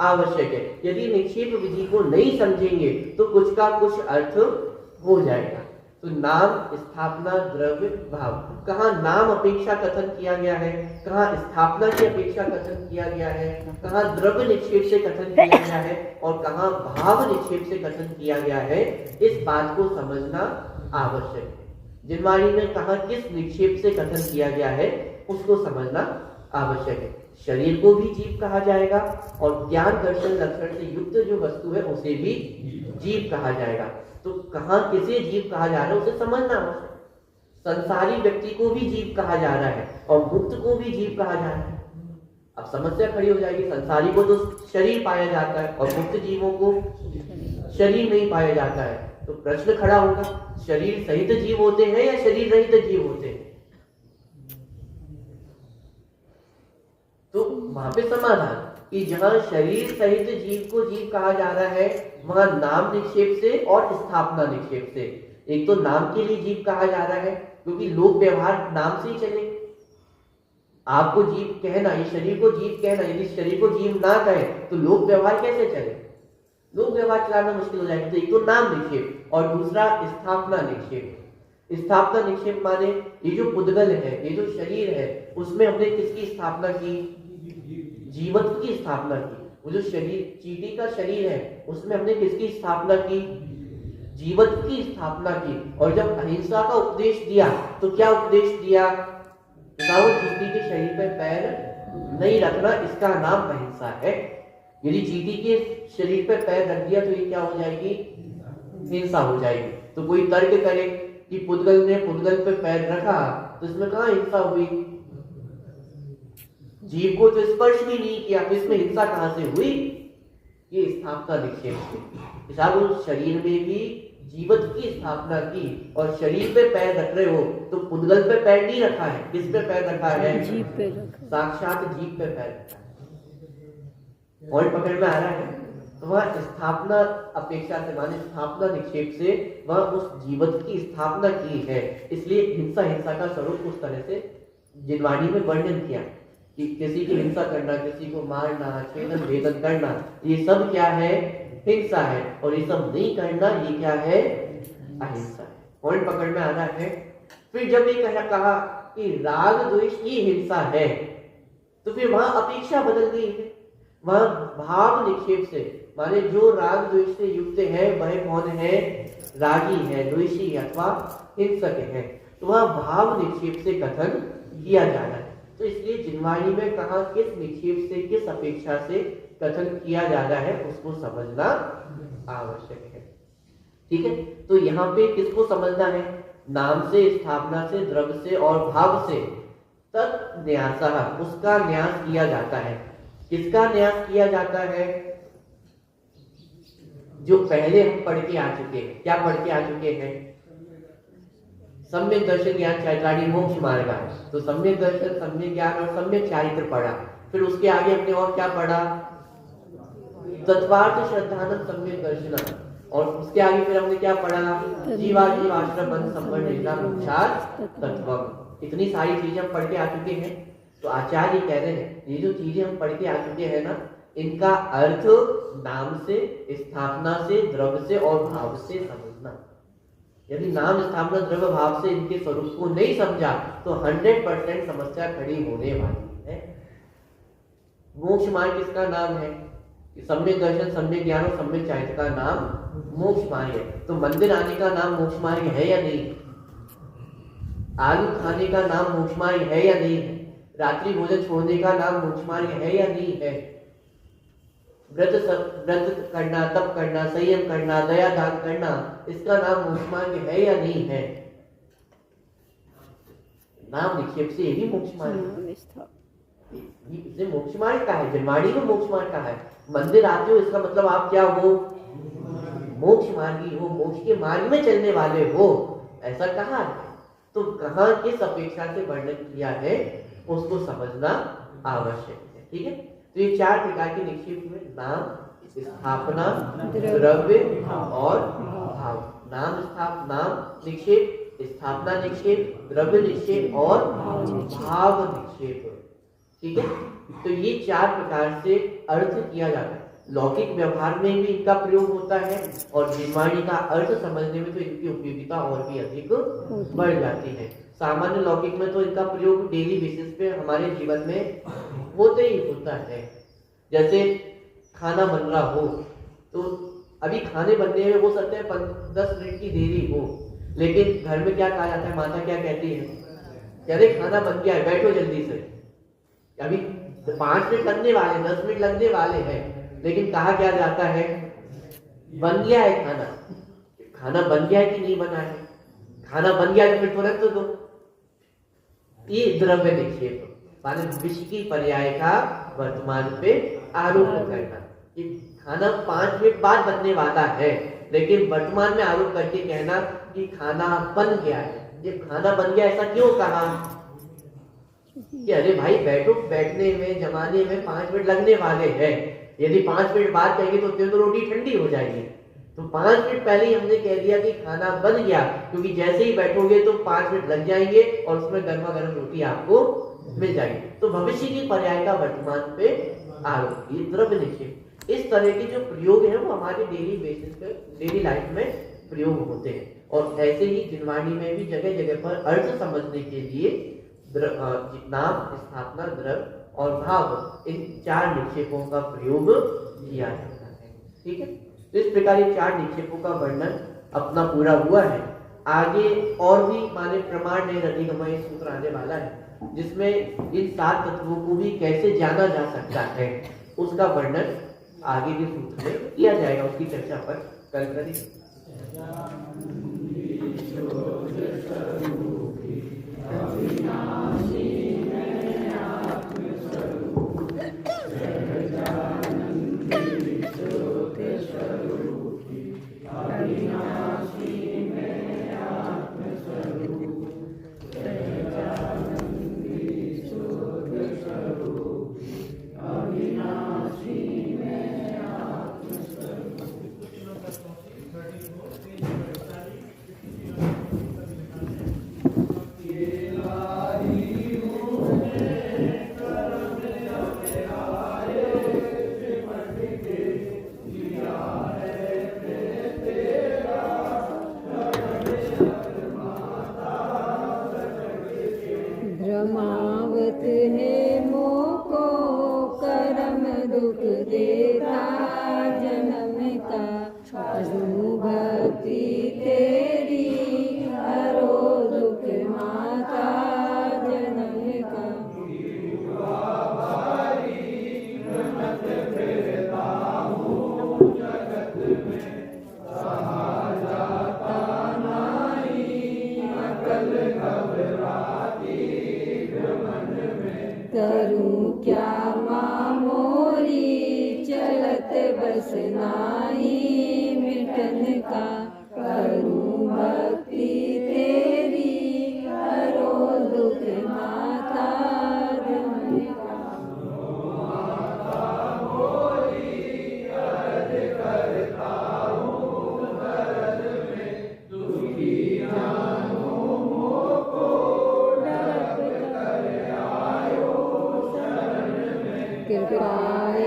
आवश्यक है। यदि निक्षेप विधि को नहीं समझेंगे तो कुछ का कुछ अर्थ हो जाएगा। तो नाम, स्थापना, द्रव्य, भाव, कहाँ नाम अपेक्षा कथन किया गया है, कहाँ स्थापना की अपेक्षा कथन किया गया है, कहाँ द्रव्य निक्षेप से कथन किया गया है और कहाँ भाव निक्षेप से कथन किया गया है, इस बात को समझना आवश्यक है। जिनवाणी में कहाँ किस निक्षेप से कथन किया गया है उसको समझना आवश्यक है। शरीर को भी जीव कहा जाएगा और ज्ञान दर्शन लक्षण से युक्त जो वस्तु है उसे भी जीव कहा जाएगा। तो कहाँ किसे जीव कहा जा रहा है उसे समझना आवश्यक। संसारी व्यक्ति को भी जीव कहा जा रहा है और मुक्त को भी जीव कहा जा रहा है। अब समस्या खड़ी हो जाएगी, संसारी को तो शरीर पाया जाता है और मुक्त जीवों को शरीर नहीं पाया जाता है। तो प्रश्न खड़ा होगा, शरीर सहित जीव होते हैं या शरीर रहित जीव होते हैं? तो वहां पे समाधान कि जहां शरीर सहित जीव को जीव कहा जा रहा है वहां नाम निक्षेप से और स्थापना निक्षेप से। एक तो नाम के लिए जीव कहा जा रहा है क्योंकि लोक व्यवहार नाम से ही चले। आपको जीव कहना, ये शरीर को जीव कहना, यदि शरीर को जीव ना कहे तो लोक व्यवहार कैसे चले? लोक व्यवहार चलाना मुश्किल हो जाएगा। तो एक तो नाम निक्षेप और दूसरा स्थापना निक्षेप। स्थापना निक्षेप माने ये जो पुद्गल है, ये जो शरीर है, उसमें हमने किसकी स्थापना की? जीवत्व की स्थापना की। वो जो शरीर, चींटी का शरीर है, उसमें हमने किसकी स्थापना की? जीवत्व की स्थापना की। और जब अहिंसा का उपदेश दिया तो क्या उपदेश दिया? वो चींटी के शरीर पर पैर नहीं रखना, इसका नाम अहिंसा है। यदि चींटी के शरीर पर पैर रख दिया तो ये क्या हो जाएगी? हिंसा हो जाएगी। तो कोई तर्क करे कि पुद्गल ने पुद्गल पर पैर रखा तो इसमें कहाँ हिंसा हुई? जीव को तो स्पर्श भी नहीं किया, तो इसमें हिंसा कहां से हुई? ये स्थापना निक्षेप से। उस शरीर में भी जीवत्व की स्थापना की और शरीर पे पैर रख रहे हो तो पुद्गल पे पैर नहीं रखा है, किस पे पैर रखा है? जीभ पे रखा, साक्षात जीव पे पैर रखा है। पॉइंट पकड़ में आ रहा है? तो वह स्थापना अपेक्षा से माने स्थापना निक्षेप से वह उस जीवत्व की स्थापना की है, इसलिए हिंसा का स्वरूप उस तरह से जिनवाणी में वर्णन किया कि किसी की हिंसा करना, किसी को मारना, छेदन भेदन करना, ये सब क्या है? हिंसा है। और ये सब नहीं करना, ये क्या है? अहिंसा है। पॉइंट पकड़ में आ रहा है। फिर जब ये कहा कि राग द्वेष ही हिंसा है, तो फिर वहां अपेक्षा बदल गई है। वहां भाव निक्षेप से, माने जो राग द्वेष से युक्त है वह कौन है? रागी है, द्वेषी अथवा हिंसक है। तो वहां भाव निक्षेप से कथन किया जा रहा है। तो इसलिए जिनवाणी में कहा किस निक्षेप से, किस अपेक्षा से कथन किया जा रहा है, उसको समझना आवश्यक है। ठीक है, तो यहाँ पे किसको समझना है? नाम से, स्थापना से, द्रव्य से और भाव से तत् न्यासः, उसका न्यास किया जाता है। किसका न्यास किया जाता है? जो पहले हम पढ़ के आ चुके हैं। क्या पढ़ के आ चुके हैं? सम्यक दर्शन ज्ञान चैत्राणी मोक्ष मार्ग है। तो सम्यक दर्शन, सम्यक ज्ञान और सम्यक चारित्र पढ़ा। फिर उसके आगे हमने और क्या पढ़ा? तत्वार्थ श्रद्धानंद सम्यक दर्शन। और उसके आगे फिर हमने क्या पढ़ा? जीवाजीव आश्रम बंध संवरण निद्रा मोक्षार्थ तत्वम। इतनी सारी चीजें हम पढ़ के आ चुके हैं। तो आचार्य कह रहे हैं ये जो चीजें हम पढ़ के आ चुके हैं ना, इनका अर्थ नाम से, स्थापना से, द्रव्य से और भाव से समझना। यदि नाम, स्थापना, द्रव्य, भाव से इनके स्वरूप को नहीं समझा तो 100% समस्या खड़ी होने वाली है। मोक्ष मार्ग किसका नाम है? सम्यक दर्शन, सम्यक ज्ञान और सम्यक चारित्र का नाम मोक्ष मार्ग है। तो मंदिर आने का नाम मोक्ष मार्ग है या नहीं? आलू खाने का नाम मोक्ष मार्ग है या नहीं है? रात्रि भोजन छोड़ने का नाम मोक्ष मार्ग है या नहीं है? व्रत करना, तप करना, संयम करना, दया दान करना, इसका नाम मोक्ष मार्ग है या नहीं है? नाम निक्षेप से यही मोक्ष मार्ग है। मोक्ष मार्ग का है, जनवाणी में मोक्ष मार्ग का है। मंदिर आते हो इसका मतलब आप क्या हो? मोक्ष मार्गी हो, मोक्ष के मार्ग में चलने वाले हो, ऐसा कहा है। तो कहाँ किस अपेक्षा से वर्णन किया है उसको समझना आवश्यक है। ठीक है, तो ये 4 प्रकार के निक्षेप हुए: नाम, स्थापना, द्रव्य और भाव। नाम निक्षेप, स्थापना निक्षेप, द्रव्य निक्षेप और भाव निक्षेप। ठीक है, तो ये 4 प्रकार से अर्थ किया जाता है। लौकिक व्यवहार में भी इनका प्रयोग होता है और जिनवाणी का अर्थ समझने में तो इनकी उपयोगिता और भी अधिक बढ़ जाती है। सामान्य लौकिक में तो इनका प्रयोग डेली बेसिस पे हमारे जीवन में होते ही होता है। जैसे खाना बन रहा हो तो अभी खाने बनने में हो सकता है 10 मिनट की देरी हो, लेकिन घर में क्या कहा जाता है? माता क्या कहती है? अरे खाना बन गया है, बैठो जल्दी से। अभी 5 मिनट लगने वाले, 10 मिनट लगने वाले हैं, लेकिन कहा क्या जाता है? बन गया है खाना। खाना बन गया है कि नहीं बना है? खाना बन गया तो फिर तुरंत तो दो। ये द्रव्य निक्षेप माने विषय की पर्याय का वर्तमान पे आरोप करना। कि खाना 5 मिनट बाद बनने वाला है, लेकिन वर्तमान में आरोप करके कहना कि खाना बन गया है। ये खाना बन गया ऐसा क्यों कहा? कि अरे भाई बैठो, बैठने में जमाने में 5 मिनट लगने वाले हैं। यदि 5 मिनट बाद कहेंगे तो रोटी ठंडी हो जाएगी। तो 5 मिनट पहले ही हमने कह दिया कि खाना बन गया, क्योंकि जैसे ही बैठोगे तो 5 मिनट लग जाएंगे और उसमें गर्मा गर्म रोटी आपको मिल जाएगी। तो भविष्य की पर्याय का वर्तमान पे आरोप, ये द्रव्य निक्षेप। इस तरह के जो प्रयोग है वो हमारे डेली बेसिस पे, डेली लाइफ में प्रयोग होते हैं। और ऐसे ही जिनवाणी में भी जगह जगह पर अर्थ समझने के लिए नाम, स्थापना, द्रव्य और भाव, इन 4 निक्षेपों का प्रयोग किया जाता है। ठीक है, तो इस प्रकार ये 4 निक्षेपों का वर्णन अपना पूरा हुआ है। आगे और भी माने प्रमाण नहीं रतिगमय सूत्र आने वाला है, जिसमें इन 7 तत्वों को भी कैसे जाना जा सकता है उसका वर्णन आगे के सूत्र में किया जाएगा। उसकी चर्चा पर कल करेंगे। कमावत है मोको करम दुख देता जन्म का करूं भक्ति तेरी हरो दुख माता जन्म का करूं क्या माँ मोरी चलत बस नाही मिटन का करूं भक्ति तेरी हरो दुख माता जन्म का कृपाए